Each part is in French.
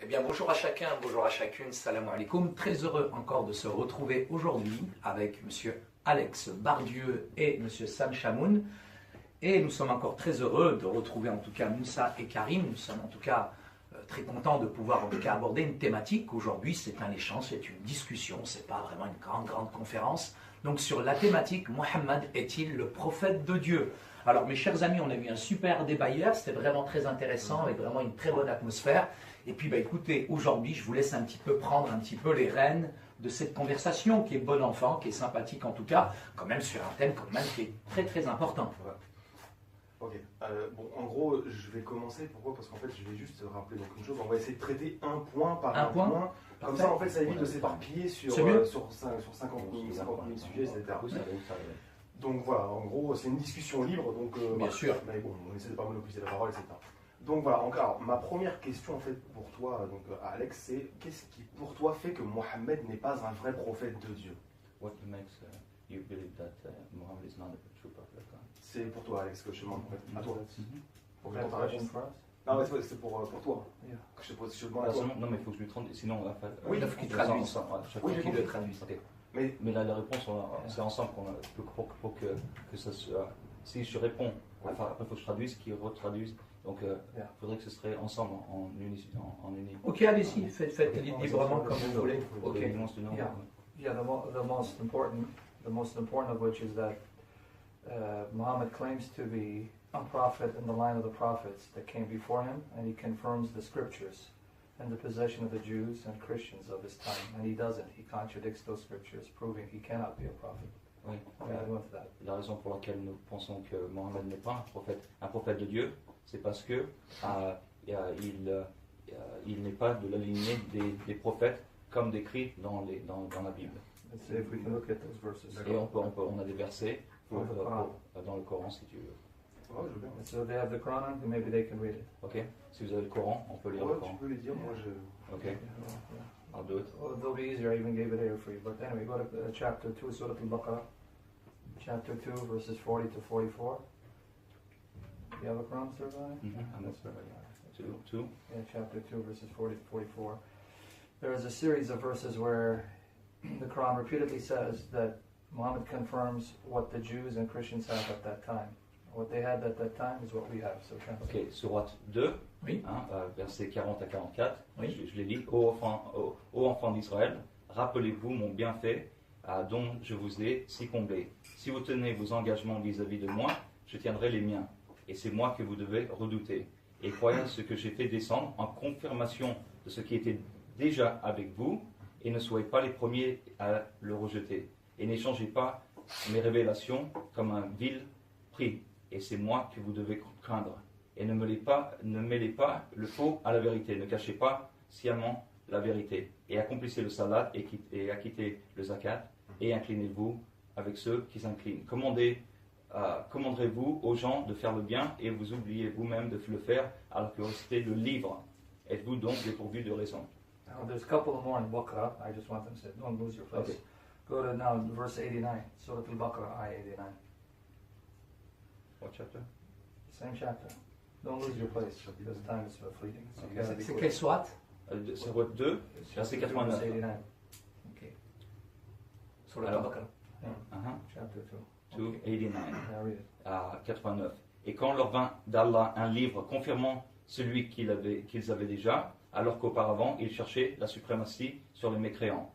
Eh bien, bonjour à chacun, bonjour à chacune, salam alaikum. Très heureux encore de se retrouver aujourd'hui avec monsieur Alex Bardieu et monsieur Sam Chamoun. Et nous sommes encore très heureux de retrouver en tout cas Moussa et Karim. Nous sommes en tout cas très contents de pouvoir en tout cas aborder une thématique. Aujourd'hui, c'est un échange, c'est une discussion, c'est pas vraiment une grande conférence. Donc sur la thématique, Mohammed est-il le prophète de Dieu? Alors mes chers amis, on a eu un super débat hier, c'était vraiment très intéressant, avec vraiment une très bonne atmosphère. Et puis écoutez, aujourd'hui je vous laisse un petit peu prendre un petit peu les rênes de cette conversation qui est bon enfant, qui est sympathique en tout cas, quand même sur un thème quand même qui est très très important. Ouais. Ok, bon en gros je vais commencer, pourquoi? Parce qu'en fait je vais juste rappeler donc une chose, on va essayer de traiter un point par un point. Comme ça en fait ça évite de s'éparpiller sur 50 000 sujets, etc. Donc voilà, en gros c'est une discussion libre, donc bien sûr. Mais bon, on essaie de ne pas monopoliser la parole, etc. Donc voilà, encore ma première question en fait pour toi, donc Alex, c'est qu'est-ce qui pour toi fait que Mohammed n'est pas un vrai prophète de Dieu? What makes you believe that Muhammad is not a true prophet of God? C'est pour toi Alex que je demande en fait, à toi. Pour That ta question réponse. for us? Non mais c'est pour toi. Yeah. Que je te pose, je te demande à toi. Non, mais il faut que je lui traduise, sinon on va faire. Oui, il faut qu'il on va faire traduise. ensemble, ouais, chaque Oui, fois. Qu'il le traduise. Ok. Mais Mais la réponse, c'est ensemble qu'on a, pour que ça soit. Si je réponds, enfin, après il faut que je traduise, qu'il retraduise. Donc il faudrait que ce serait ensemble en uni. Ok, allez-y, faites librement comme vous voulez. Ok. Yeah, the most important of which is that Muhammad claims to be a prophet in the line of the prophets that came before him, and he confirms the scriptures in the possession of the Jews and Christians of his time, and he doesn't. He contradicts those scriptures, proving he cannot be a prophet. Oui. That. La raison pour laquelle nous pensons que Mohammed n'est pas un prophète de Dieu, c'est parce que il n'est pas de la lignée des prophètes comme décrit dans la Bible. Let's see if we can look at those verses. Et on a des versets dans le Coran si tu veux. ouais, je veux bien. So they have the Quran, and maybe they can read it. Ok. Si vous avez le Coran, on peut lire le Ouais, Coran. tu peux les dire, moi je. Ok. I'll do it. Well, they'll be easier. I even gave it here for you. But anyway, go to chapter 2, Surah Al-Baqarah. Chapter 2, verses 40 to 44. You have a Quran, Sir Ryan? And that's two. Yeah, chapter 2, verses 40 to 44. There is a series of verses where the Quran repeatedly says that Muhammad confirms what the Jews and Christians have at that time. What they had at that time is what we have. So translate. Ok, Sourate 2, Oui. versets 40 à 44. Oui. Je les lis. Ô enfants d'Israël, rappelez-vous mon bienfait dont je vous ai si comblé. Si vous tenez vos engagements vis-à-vis de moi, je tiendrai les miens. Et c'est moi que vous devez redouter. Et croyez ce que j'ai fait descendre en confirmation de ce qui était déjà avec vous, et ne soyez pas les premiers à le rejeter. Et n'échangez pas mes révélations comme un vil prix. Et c'est moi que vous devez craindre. Et ne mêlez pas le faux à la vérité. Ne cachez pas sciemment la vérité. Et accomplissez le salat et acquittez le zakat. Et inclinez-vous avec ceux qui s'inclinent. Commanderez-vous aux gens de faire le bien et vous oubliez vous-même de le faire alors que récitez le livre. Êtes-vous donc dépourvu de raison? Now, there's a couple more in Baqarah. I just want them to say, don't lose your place. Okay. Go to now verse 89, Surah Al-Baqarah, ayah 89. What chapter? Same chapter. Don't lose your place because time is fleeting. So you gotta be C'est quick. quelle sourate? Sourate 2, verset 89. Verse 89. Ok. Sur le Alors. Baqarah. Chapter 2. 289. Now read it. À 89. Et quand leur vint d'Allah un livre confirmant celui qu'ils avaient déjà, alors qu'auparavant ils cherchaient la suprématie sur les mécréants.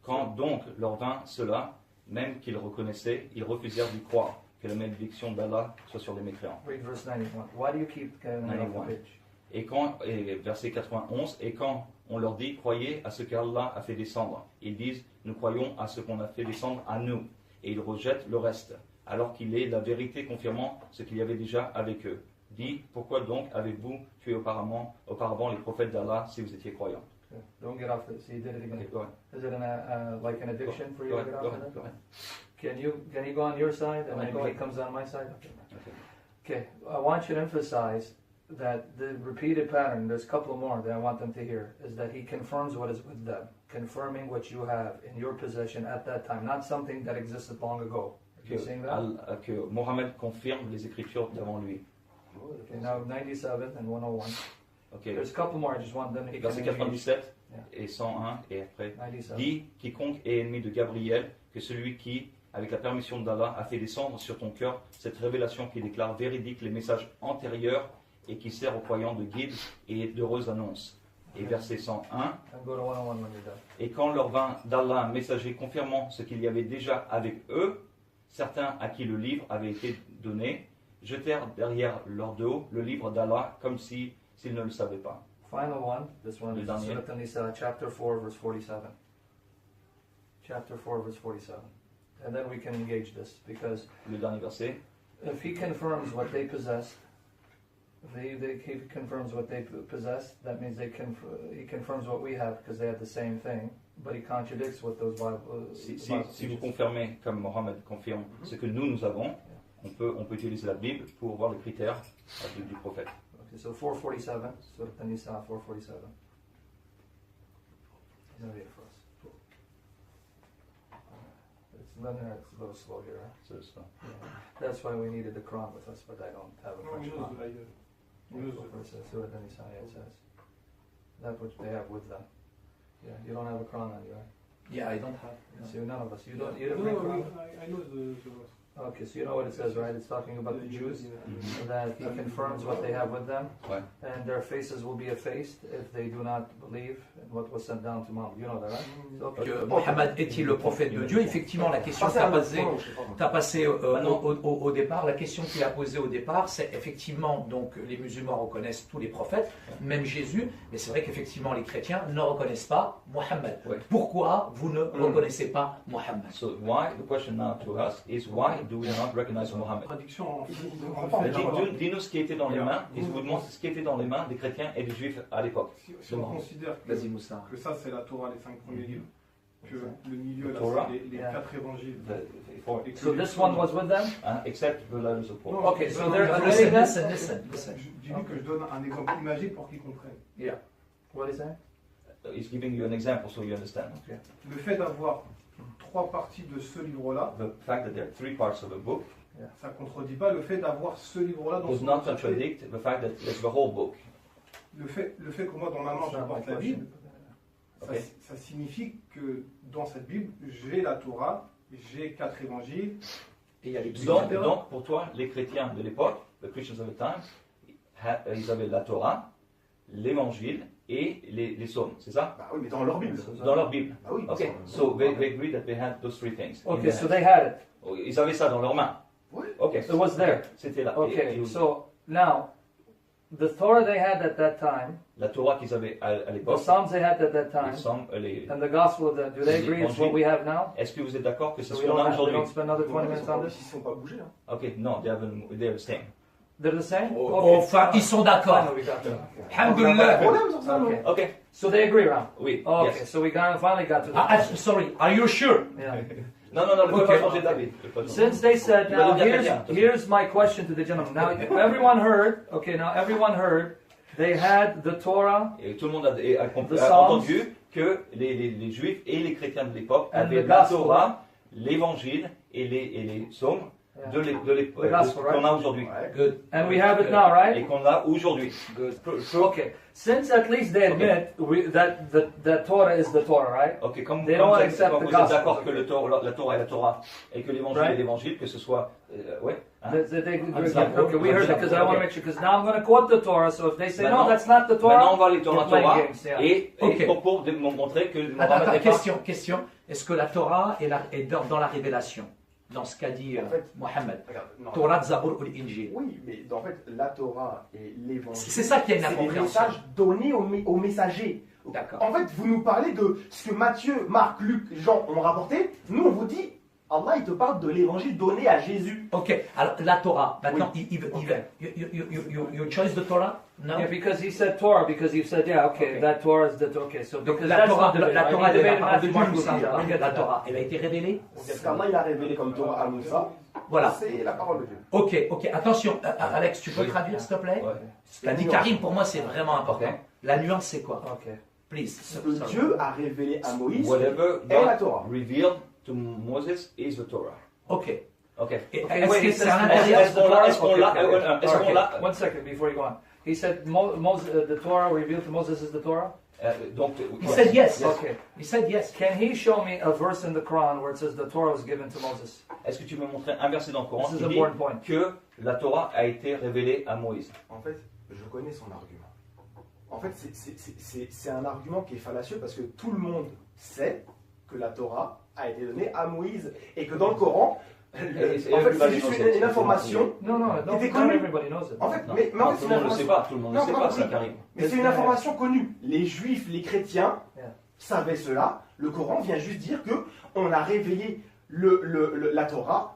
Quand donc leur vint cela, même qu'ils reconnaissaient, ils refusèrent d'y croire, que la malédiction d'Allah soit sur les mécréants. Read verse 91. Why do you keep going off 91. the page? Et verset 91, et quand on leur dit, croyez à ce qu'Allah a fait descendre, ils disent, nous croyons à ce qu'on a fait descendre à nous, et ils rejettent le reste, alors qu'il est la vérité confirmant ce qu'il y avait déjà avec eux. Dit, pourquoi donc avez-vous tué auparavant les prophètes d'Allah si vous étiez croyants? Okay. Don't get off this. You did it again. Okay, go ahead. Is it like an addiction for you Go to ahead, get go off of ahead, that? go ahead. Can you go on your side and Go then ahead. he comes on my side? Okay. Okay, I want you to emphasize that the repeated pattern, there's a couple more that I want them to hear, is that he confirms what is with them, confirming what you have in your possession at that time, not something that existed long ago. Are you seeing that? Que Mohammed confirme les écritures devant lui. Okay, now 97 and 101. Ok. There's a couple more, I just want them to Verset 97 et 101 et après. 97. Dis, quiconque est ennemi de Gabriel, que celui qui, avec la permission d'Allah, a fait descendre sur ton cœur cette révélation qui déclare véridique les messages antérieurs et qui sert aux croyants de guide et d'heureuse annonce. Et verset 101. And go to 101 when you're done. Et quand leur vint d'Allah un messager confirmant ce qu'il y avait déjà avec eux, certains à qui le livre avait été donné, jetèrent derrière leur dos le livre d'Allah comme s'ils ne le savaient pas. Final one, this one Le is dernier. Surat An-Nisa, chapter 4, verse 47. Chapter 4, verse 47. And then we can engage this, because Le dernier verset. if he confirms what they possessed, he confirms what they possess, that means he confirms what we have, because they had the same thing, but he contradicts what those Bible Si vous confirmez, comme Mohammed confirme, ce que nous avons, on peut utiliser la Bible pour voir les critères du prophète. Okay, so 447, Surat An-Nisa 447. He's going to read it for us. It's a little slow here. Huh? C'est ça. Yeah. That's why we needed the Quran with us, but I don't have a French Quran. Surat An-Nisa, it says. That's what they have with them. Yeah, you don't have a Quran on you, right? Yeah, I don't have. So none of us. You don't bring Quran? I know the verse. Okay, so you know what it says, right? It's talking about the Jews, that he confirms what they have with them, Ouais. and their faces will be effaced if they do not believe in what was sent down to Muhammad. You know that, right? Okay. Que Mohammed est-il le prophète de Dieu? Effectivement, la question que tu as passée au départ, la question qu'il a posée au départ, c'est effectivement, donc les musulmans reconnaissent tous les prophètes, même Jésus, mais c'est vrai qu'effectivement les chrétiens ne reconnaissent pas Mohammed. Ouais. Pourquoi vous ne reconnaissez pas Mohammed? So why the question now to us is why do we not recognize Mohammed? Traduction Dis-nous ce qui était dans les mains, et je vous demande ce qui était dans les mains des chrétiens et des juifs à l'époque. Si on considère Vas-y Moussa. que ça c'est la Torah, les 5 premiers livres, que le milieu là Torah. c'est les 4 évangiles. Et que So les this one was with them? Except the letters of Paul. Non, Okay, so non, they're non, admitting that? Listen. Dis-lui que je donne un exemple imagé pour qu'il comprenne. Yeah. What is that? He's giving you an example so you understand. Le fait d'avoir 3 parties de ce livre-là, The fact that there are 3 parts of a book ça ne contredit pas le fait d'avoir ce livre-là dans does son not entièreté. contradict the fact that there's the whole book. Le fait que moi dans ma main je porte la Bible, Okay. ça signifie que dans cette Bible, j'ai la Torah, j'ai 4 évangiles. Et il y a les Donc, pour toi, les chrétiens de l'époque, the Christians of the time, ils avaient la Torah, l'évangile et les psaumes, c'est ça? Bah oui, mais dans leur Bible. Dans leur Bible. Bah oui. Ok, so they agree that they had those 3 things. in Okay, their so hands. they had it. Ils avaient ça dans leurs mains. Ouais. Ok. It was there. C'était là. Okay, Et so now, the Torah they had at that time, la Torah qu'ils avaient à the l'époque, Psalms they had at that les time, psaumes, and the Gospel of them, do they agree it's what we have now? Est-ce que vous êtes d'accord que c'est So ce we qu'on a don't aujourd'hui? spend another 20 minutes on Ils ne this? sont pas bougés. Hein. Ok, non, they're the same. They're the same? Enfin, ils sont d'accord. Finally, we got them. Alhamdulillah. Problème sur ça, non? Okay. Ok, So they agree, Ram? oui. Okay, Yes. so we finally got to Sorry, are you sure? Yeah. Non, ne peux Ok. pas changer d'avis. Ne peux pas changer. Since they said, Tu vas now devenir chrétien. here's my question to the gentleman. Now everyone heard, they had the Torah Et tout le monde a The entendu que les juifs et les chrétiens de l'époque And avaient the la gospel. Torah, l'évangile et les psaumes Yeah. The gospel, qu'on a right? aujourd'hui. Ouais. Good. And we have it now, Et right? qu'on a aujourd'hui. Good. Okay. Since at least they admit that the Torah is the Torah, right? Ok, comme They don't accept comme the vous êtes gospel. d'accord que la Torah est la Torah et que l'évangile Right. est l'évangile, que ce soit. Ouais. Hein? Okay, we heard it because I want to make sure. Because now I'm going to quote the Torah. So if they say no, Maintenant- that's not the Maintenant, Torah, on va aller dans la you're playing Torah games, yeah. et Ok. pour montrer que Mohammed Attends, n'est pas. question. Est-ce que la Torah est dans la révélation? Dans ce qu'a dit En fait, Mohammed. Regarde, non. Torah, Zabur ou l'Injil. Oui, mais en fait, la Torah et l'évangile, C'est ça qui est une c'est des incompréhension. messages donnés aux messagers. D'accord. En fait, vous nous parlez de ce que Matthieu, Marc, Luc, Jean ont rapporté. Nous, on vous dit, Allah, il te parle de l'évangile donné à Jésus. Ok, alors la Torah, maintenant, you choose the Torah? No? Yeah, because he said Torah, because he said, yeah, okay, that Torah is the okay. So Donc because la that's Torah, not the la debate, Torah right? de We la debated parole de Matthew, Dieu, Mark, Moussa, Luke, la yeah. Torah, elle a été révélée? Ce qu'Allah, il a révélé comme Torah à Moussa, Voilà. c'est la parole de Dieu. Ok, attention, Alex, tu peux traduire s'il te plaît? Ouais. Ce qu'a dit Karim, pour moi, c'est vraiment important. Ok. La nuance, c'est quoi? Okay. Please. Ce que Dieu a révélé à Moïse Whatever est la God Torah. revealed to Moses is the Torah. Ok. Ok. Et Okay, est-ce wait, que he c'est says- à l'intérieur Est-ce qu'on l'a, est-ce qu'on l'a, Okay. est-ce qu'on l'a? One second before you go on. He said the Torah revealed to Moses is the Torah? Donc, He said yes. Okay. He said yes. Can he show me a verse in the Quran where it says the Torah was given to Moses? est-ce que tu peux montrer un verset dans le Coran This is qui an dit important point. que la Torah a été révélée à Moïse? En fait, je connais son argument. En fait, c'est un argument qui est fallacieux parce que tout le monde sait que la Torah a été donnée à Moïse et que dans le Coran, en fait, c'est juste une information. No, Était not connu. everybody knows it. En fait, Non, mais en non, fait, tout c'est le une monde ne le sait information. pas, tout le monde ne Non, sait non, pas, ça, oui. Karim. Mais c'est une information connue. Les Juifs, les chrétiens Yeah. savaient cela. Le Coran vient juste dire que on a révélé la Torah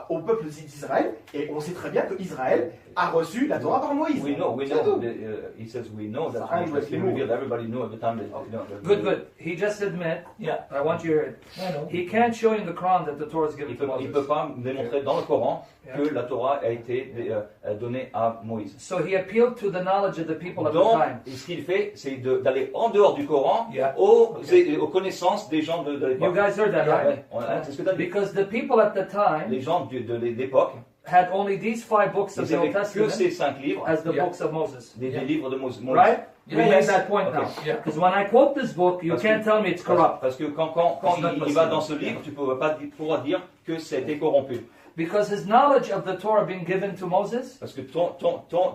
au peuple d'Israël et on sait très bien que Israël a reçu la Torah par Moïse. We know, C'est tout. he says we know that Ça it was les mots. revealed. Everybody knew at the time that, Good. He just admit, Yeah. I want you to hear it. I know. He can't show you in the Quran that the Torah is given Il to ne Moses. peut pas démontrer dans le Coran Yeah. que la Torah a été donnée à Moïse. So he appealed to the knowledge of the people at the Donc, time. ce qu'il fait, c'est d'aller en dehors du Coran Yeah. aux connaissances des gens de You l'époque. guys heard that, right? Ouais, c'est ce que tu as dit. Because the people at the time Les gens de l'époque, had only these 5 books of ils the n'avaient Old que Testament ces 5 livres, as the Yeah. books of Moses. des Yeah. livres de Moïse. Right? We Yeah, made yes. that point Okay. now. Yeah. Because when I quote this book, you Parce can't que- tell me it's corrupt. Parce que quand It's not il possible. va dans ce livre, tu ne pourras pas pouvoir dire que c'était corrompu. Because his knowledge of the Torah being given to Moses Parce que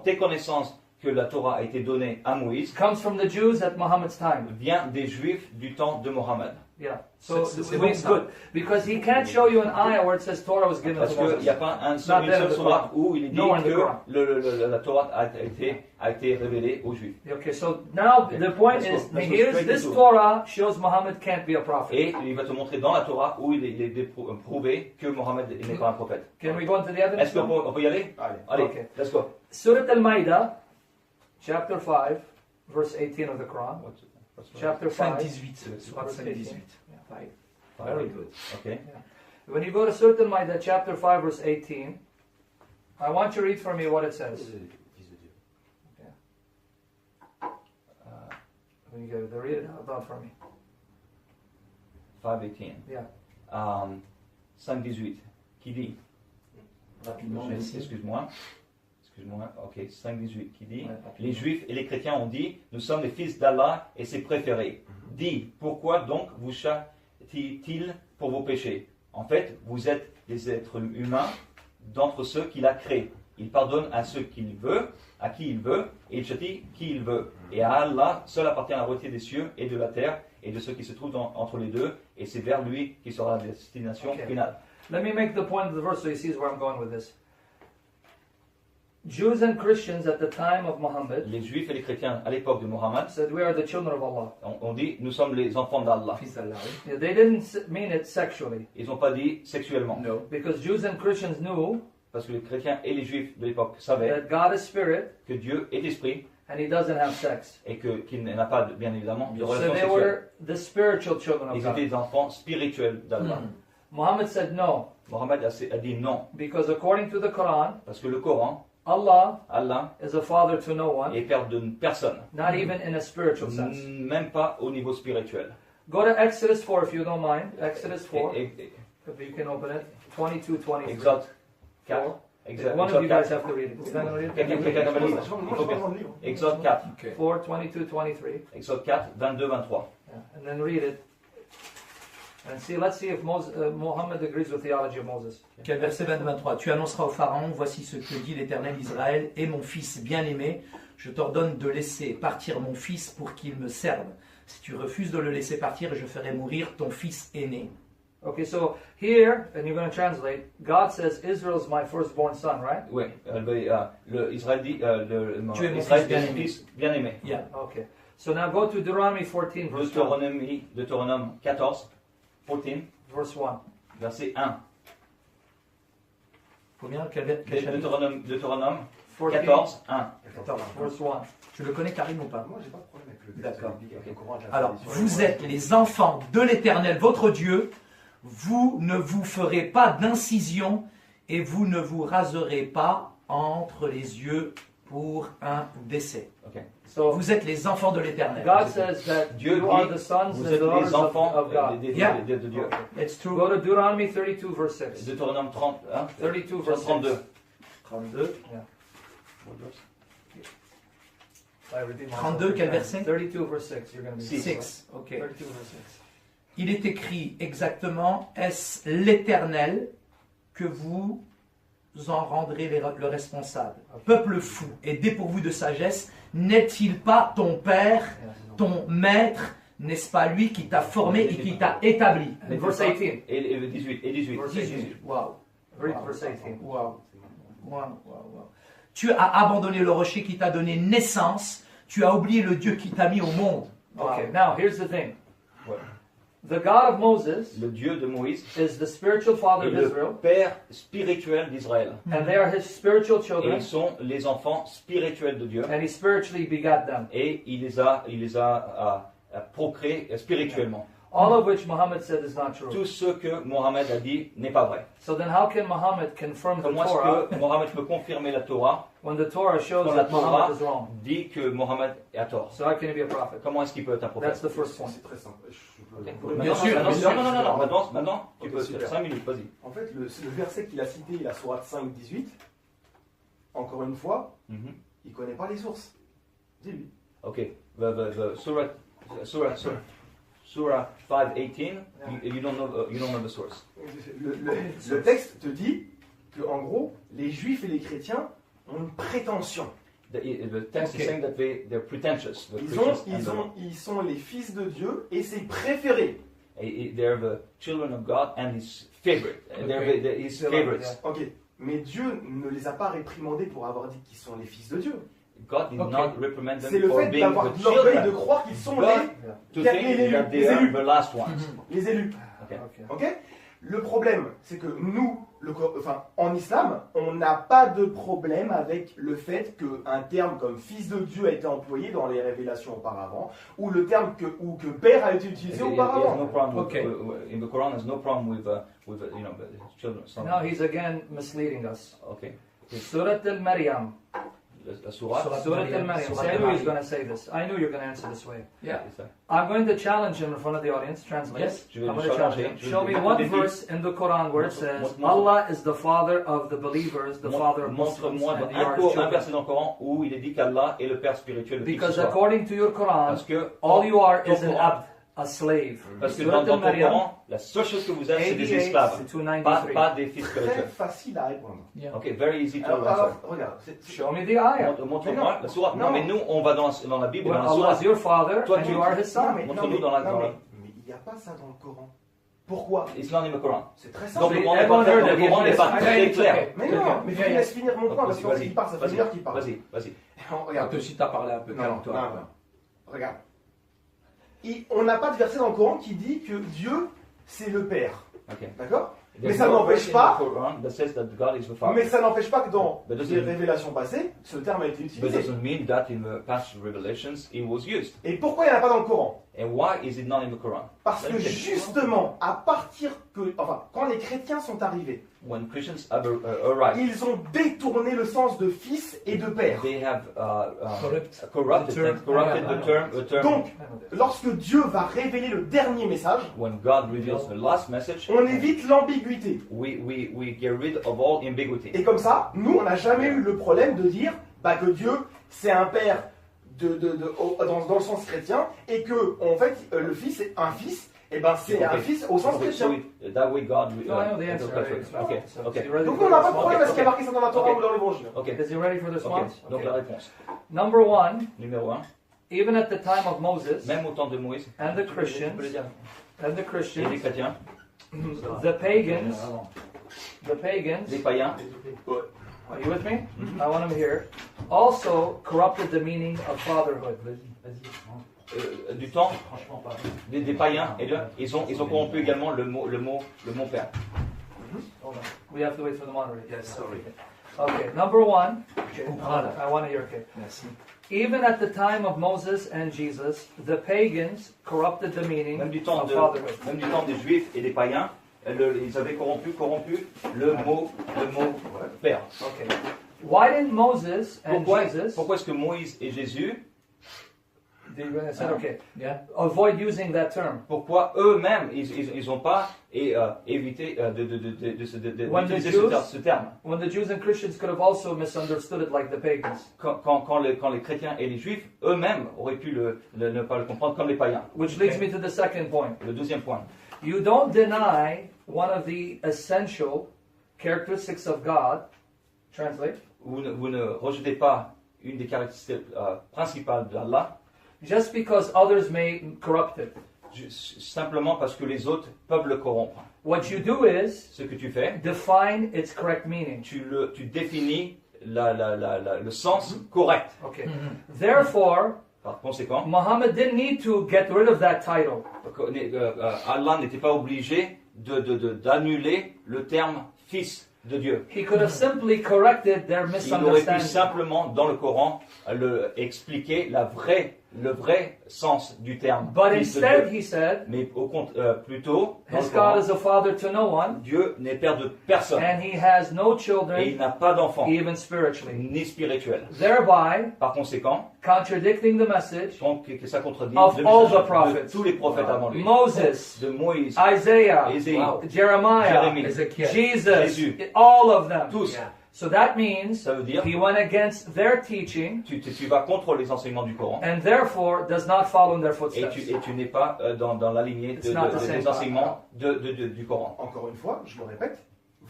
tes connaissances que la Torah a été donnée à Moïse comes from the Jews at Muhammad's time. vient des Juifs du temps de Mohammed. Yeah. So C'est it's bon, ça. good. Because he can't show you an ayah where it says Torah was given Parce to qu'il Moses. n'y a pas une Not seule there in the sourate Quran. où il est dit No in the que Quran. la Torah a été révélée aux Juifs. Okay, so now Okay. the point Let's is, go here's straight this into it. Torah shows Muhammad can't be a prophet. Et il va te montrer dans la Torah où il est prouvé que Mohammed n'est pas un prophète. Can we go into the evidence? Est-ce qu'on peut y aller? Allez. Allez, Okay. let's go. Surah Al-Ma'idah, chapter 5, verse 18 of the Quran. Chapter 5. 5-18, surat 5-18. Five. Very good. Ok. When you go to Surah Al-Ma'idah, chapter 5, verse 18, I want you to read for me what it says. When you go to read it out loud for me. 5:18. Yeah. 5:18. Qui dit? Rapidement, merci. Excuse-moi, ok, 5:18 qui dit, Ouais, les Juifs et les chrétiens ont dit, nous sommes les fils d'Allah et ses préférés. Dit, pourquoi donc vous châtie-t-il pour vos péchés? En fait, vous êtes des êtres humains d'entre ceux qu'il a créés. Il pardonne à ceux qu'il veut, à qui il veut, et il châtie qui il veut. Et à Allah, seul appartient la royauté des cieux et de la terre, et de ceux qui se trouvent entre les deux, et c'est vers lui qui sera la destination Okay. finale. Let me make the point of the verse so he sees where I'm going with this. Jews and Christians at the time of Muhammad Les Juifs et les chrétiens à l'époque de Mohammed, said we are the children of Allah. on dit, nous sommes les enfants d'Allah. Fils d'Allah, oui. Yeah, they didn't mean it sexually Ils n'ont pas dit sexuellement. No. because Jews and Christians knew Parce que les chrétiens et les juifs de l'époque savaient that God is spirit que Dieu est esprit and he doesn't have sex. et qu'il n'a pas, bien évidemment, de So relation they sexuelle. were the spiritual children of Ils God. étaient des enfants spirituels d'Allah. Muhammad said no Mohammed a dit non, because according to the Quran, parce que le Coran, Allah Allah, is a father to no one, est père de personne, not even in a spiritual sense. même pas au niveau spirituel. Go to Exodus 4 if you don't mind. Exodus 4, Et if you can open it. 22, 23. Exode 4. 4. Exode One of you guys 4. have to read it. Is that gonna read it? Quelqu'un va lire. Il faut bien. Exode 4. Ok. 4, 22, 23. Exode 4, 22, 23. Yeah. And then read it. And see, let's see if Muhammad agrees with the theology of Moses. Quel verset 23. Tu annonceras au Pharaon, voici ce que dit l'Éternel Israël, et mon fils bien-aimé, je t'ordonne de laisser partir mon fils pour qu'il me serve. Si tu refuses de le laisser partir, je ferai mourir ton fils aîné. Okay, so here, and you're going to translate, God says, Israel's my firstborn son, right? Oui, Israël dit, Tu es mon Israël fils bien-aimé. fils bien-aimé. Yeah. Okay. So now go to Deuteronomy 14, verse 1. Deutéronome 14, 14, Verse 1. verset 1. Combien? Quel chapitre? Deutéronome 14, 14, 1. 14. verse 1. Tu le connais, Karim, ou pas? Moi, j'ai pas de problème avec le texte D'accord. biblique, avec le Coran, avec la Alors, tradition. vous êtes les enfants de l'Éternel, votre Dieu. Vous ne vous ferez pas d'incision et vous ne vous raserez pas entre les yeux pour un décès. Okay. So Vous êtes les enfants de l'Éternel. God says that Dieu you are dit, the sons vous and êtes daughters les enfants of God. de Dieu. It's true. Go to Deuteronomy 32, verse 6. Deutéronome 30, hein, 32, verse 32. 6. 32. I redeemed myself 32, for quel time. verset? 32, verse 6. You're going to be 6. Ok. 32, verse 6. Il est écrit exactement, est-ce l'Éternel que vous en rendrez le responsable? Peuple fou et dépourvu de sagesse, n'est-il pas ton père, ton maître? N'est-ce pas lui qui t'a formé et qui t'a établi? And verse 18. Et 18. Et 18. Verse 18. Wow. Read verse 18. Wow. Wow. Tu as abandonné le rocher qui t'a donné naissance. Tu as oublié le Dieu qui t'a mis au monde. Okay, now here's the thing. Ouais. The God of Moses Le Dieu de Moïse is the spiritual father est of le Israel, Père spirituel d'Israël. and they are his spiritual Et children, ils sont les enfants spirituels de Dieu. and he spiritually begat them. Et il les a procréés spirituellement. All of which Muhammad said is not true. Tout ce que Mohammed a dit n'est pas vrai. So then how can Muhammad confirm the Comment Torah est-ce que Mohammed peut confirmer la Torah when the Torah shows quand la that Muhammad Torah is wrong? dit que Mohammed a tort? So how can he be a prophet? Comment est-ce qu'il peut être un prophète? That's the first point. C'est très simple. Bien sûr, bien sûr. Non, maintenant, tu Ok, peux, super. 5 minutes, vas-y. En fait, le verset qu'il a cité, la sourate 5, 18, encore une fois, Mhm. il ne connaît pas les sources. Dis-lui. Ok, Surah 5:18, you don't know the source. Le texte te dit que, en gros, les juifs et les chrétiens ont une prétention. The text is saying that they're pretentious. The Ils sont les fils de Dieu et ses préférés. They're the children of God and his favorite. They're his favorites. Ok, mais Dieu ne les a pas réprimandés pour avoir dit qu'ils sont les fils de Dieu. God did not reprimand them C'est le for fait being d'avoir the l'orgueil de children. croire qu'ils sont God to think that they are élus. the last ones. Les élus. Okay. Ok. Le problème, c'est que nous, en islam, on n'a pas de problème avec le fait qu'un terme comme fils de Dieu a été employé dans les révélations auparavant, ou le terme que père a été utilisé auparavant. No problem with, Okay. in the Quran, there's no problem with children. Now he's again misleading us. Okay. Surat al-Maryam. La Surah. Surat al-Maryam. See, I knew he was going to say this. I knew you were going to answer this way. Yeah. I'm going to challenge him in front of the audience. Translate. Yes. Je vais I'm le going to challenge challenger. him. Show me one verse in the Quran where it says Allah is the father of the believers, the father of Muslims, Montre-moi and you are his un children. verset dans le Coran où il est dit qu'Allah est le Père spirituel de qui que ce Because soit. according to your Quran, Parce que all you are ton is an Coran- abd, a slave. Parce que Surat dans ton al-Maryam, Coran, la seule chose que vous êtes, c'est des 88 esclaves, to pas 93. des fils Très spirituels. facile à répondre. Ok, very easy to Alors, answer. regarde. Show me the ayah. Montre-moi la sourate. Non. Non, mais nous, on va dans la Bible, Well, dans la Allah sourate. is your father Toi, and tu- you are his son. Montre-nous dans la- mais il n'y a pas ça dans le Coran. Pourquoi? It's not in the Quran. C'est très Donc simple. le Coran n'est everyone pas heard clair. that Le Coran he n'est pas was- très clair. Mais non, mais tu me laisses finir mon point, parce que quand Vas-y, il part, ça fait une heure qu'il parle. vas-y. Regarde. Toi aussi, t'as parlé un peu. Non, Calme-toi. non. Regarde. On n'a pas de verset dans le Coran qui dit que Dieu, c'est le Père. Ok. D'accord? There's Mais ça no n'empêche verse in pas- the Quran that says that God is the Father. Mais ça n'empêche pas que dans But doesn't- les révélations passées, ce terme a été But utilisé. doesn't mean that in the past revelations it was used. Et pourquoi il n'y en a pas dans le Coran? And why is it not in the Quran? Parce que justement, quand les chrétiens sont arrivés, When Christians arrived, ils ont détourné le sens de fils et de père. they have Corrupt. corrupted the term. Donc, lorsque Dieu va révéler le dernier message, When God reveals the last message, on évite l'ambiguïté. we get rid of all ambiguity. Et comme ça, nous, on n'a jamais eu le problème de dire que Dieu, c'est un père dans le sens chrétien, et que, en fait, le fils est un fils, et ben c'est un fils au sens chrétien. That way God. No, I know the answer. Okay. So, Okay. you ready Donc for on n'a the pas de problème à ce qu'il y a marqué ça dans la Torah Ok. ou dans l'Évangile. Okay. Is he ready for this Ok. one? Donc Okay. la réponse. Number one, Numéro 1. even at the time of Moses Même au temps de Moïse. and the Tu peux le dire. Christians, Et les chrétiens, the pagans, les païens, are you with me? I want them here, also corrupted the meaning of fatherhood. du temps des païens, et ils ont corrompu également le mot père. Hold on. We have to wait for the moderator. Yes, sorry. Okay, number one, Voilà. I want to hear, okay. Merci. Even at the time of Moses and Jesus, the pagans corrupted the meaning Même du temps of fatherhood. des Juifs et des païens, ils avaient corrompu le mot père. Okay. Why didn't Moses and Jesus? Pourquoi est-ce que Moïse et Jésus, Okay. Yeah. Avoid using that term. pourquoi eux-mêmes ils n'ont pas évité d'utiliser ce terme? When the Jews and Christians could have also misunderstood it like the pagans. Quand les chrétiens et les juifs eux-mêmes auraient pu ne pas le comprendre comme les païens. Which leads me to the second point. Le deuxième point. You don't deny one of the essential characteristics of God. Translate. Vous ne rejetez pas une des caractéristiques principales d'Allah. Just because others may corrupt it. Simplement parce que les autres peuvent le corrompre. What you do is Ce que tu fais, define its correct meaning. tu définis le sens correct. Okay. Therefore, Par conséquent, Muhammad didn't need to get rid of that title. Allah n'était pas obligé d'annuler le terme fils de Dieu. He could have simply corrected their Il aurait pu misunderstanding. simplement, dans le Coran, expliquer le vrai sens du terme But fils de instead, Dieu. he said, Mais plutôt, dans his le God Coran, is a father to no one, Dieu n'est père de personne and he has no et il children, n'a pas d'enfant, even spiritually. ni spirituel. Thereby, Par conséquent, contradicting the message donc, que ça contredit of le all message the prophets. de tous les prophètes avant lui. Moses, De Moïse, Isaiah, Ésaïe, Jeremiah, Jérémie, Ézéchiel. Jesus, Jésus. all of them. tous. Yeah. So that means Ça veut dire he went against their teaching tu vas contre les enseignements du Coran and therefore does not follow in their et footsteps. tu n'es pas dans la lignée It's not the same des enseignements du Coran. Encore une fois, je me répète,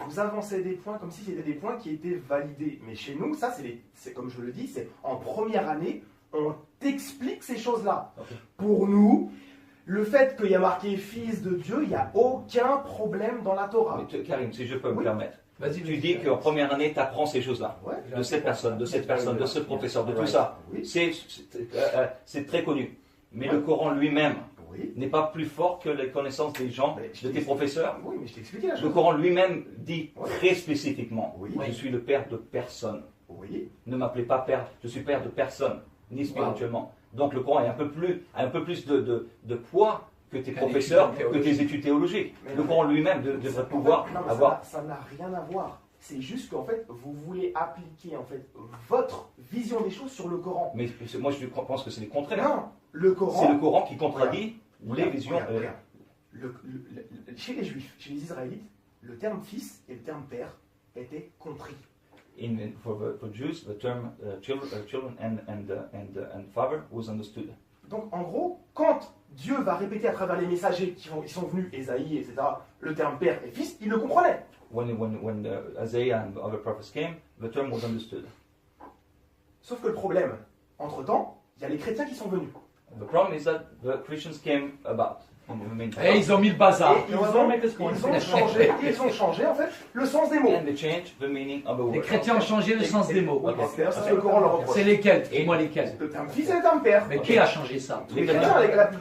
vous avancez des points comme si c'était des points qui étaient validés. Mais chez nous, ça, c'est comme je le dis, c'est en première année, on t'explique ces choses-là. Okay. Pour nous, le fait qu'il y a marqué Fils de Dieu, il n'y a aucun problème dans la Torah. Mais Karim, si je peux me Oui. permettre, Vas-y, tu dis qu'en première année, tu apprends ces choses-là. Ouais. De cette personne, de ce professeur, de tout ça. Oui. C'est très connu. Mais le Coran lui-même Oui. n'est pas plus fort que les connaissances des gens, Mais je de tes t'ai- professeurs. Oui, mais je t'ai expliqué la Le chose. Coran lui-même dit Ouais. très spécifiquement, Oui. je suis le père de personne. Oui. Ne m'appelez pas père, je suis père de personne, ni spirituellement. Donc le Coran a un peu plus de poids que tes Qu'un professeurs, étude que tes études théologiques. Mais Le non, Coran lui-même devrait pouvoir Non, mais avoir... ça n'a rien à voir. C'est juste qu'en fait, vous voulez appliquer en fait votre vision des choses sur le Coran. Mais moi je pense que c'est le contraire. Non, le Coran. C'est le Coran qui contredit les Regarde, visions. regarde. Chez les Juifs, chez les Israélites, le terme fils et le terme père étaient compris. For Jews, the term children and father was understood. Donc en gros, quand Dieu va répéter à travers les messagers qui sont venus, Ésaïe, etc., le terme père et fils, ils le comprenaient. When Isaiah and other prophets came, the term was understood. Sauf que le problème, entre-temps, il y a les chrétiens qui sont venus. The problem is that the Christians came about. In the meantime. Et ils ont mis le bazar. Et ils ont changé en fait le sens des mots. And they changed the meaning of the word. Les chrétiens ont changé le sens des mots. Oui, d'ailleurs, c'est ce que le Coran leur reproche. C'est lesquels? Dis-moi lesquels. Le terme fils et le terme père. Mais qui a changé ça? Les chrétiens,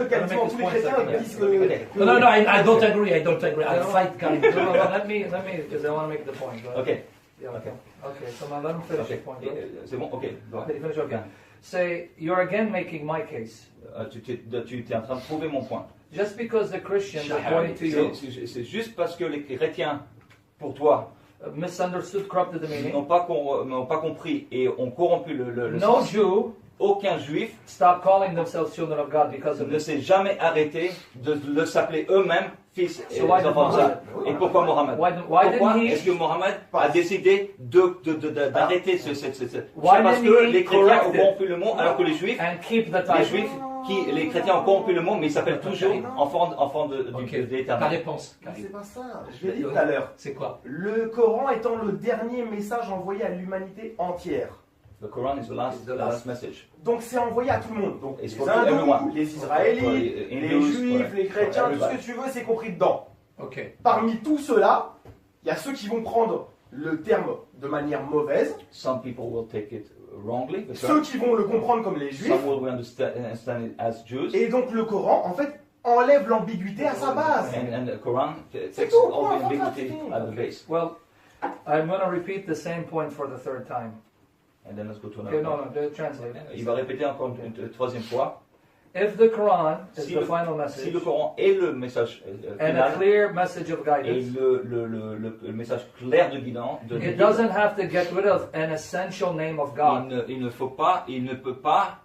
quasiment tous les chrétiens disent que... No, I don't agree. I fight Karim. No, let me, because I want to make the point. Right? Okay. Yeah, Okay. Okay, so now let him finish Okay. the point. Right? C'est bon? Ok. Go ahead. Finish up. Say, you're again making my case. Tu es en train de prouver mon point. Just because the Christians, according to you, C'est juste parce que les chrétiens, pour toi, misunderstood, corrupted the meaning. n'ont pas compris et ont corrompu le No sens. Jew Aucun juif stop calling themselves children of God because of ne this. s'est jamais arrêté de s'appeler eux-mêmes fils et So why did enfants de ça. Muhammad? Et pourquoi Mohammed? Why Pourquoi didn't est-ce he? que Mohammed a décidé d'arrêter ce Why C'est parce didn't que he les chrétiens ont correct it? corrompu le mot, alors que les juifs, And keep the title. les chrétiens ont corrompu le mot, mais ils s'appellent toujours enfants de Ok. Ta l'Éternel. réponse, Mais Karim. c'est pas ça, je l'ai dit tout à l'heure. C'est quoi? Le Coran étant le dernier message envoyé à l'humanité entière. The Quran is the last message. Donc c'est envoyé à tout le monde. Donc It's les for hindous, everyone. les israélites, For les Hindus, juifs, for les chrétiens, tout ce everybody. que tu veux, c'est compris dedans. Ok. Parmi tous ceux-là, il y a ceux qui vont prendre le terme de manière mauvaise, Some people will take it wrongly, the ceux term. qui vont le comprendre comme les juifs, Some will understand it as Jews. et donc le Coran, en fait, enlève l'ambiguïté à sa base. And the Quran takes tout, all the point, ambiguity point, at the base. Well, I'm going to repeat the same point for the third time. And then let's go to Okay, another no, point. translate. Il va répéter encore une troisième fois. If the Quran is Si the le- final Si message le Coran est le message and a final clear message of et guidance, le message clair de guidance, it doesn't have to get rid of an essential name of God. il ne peut pas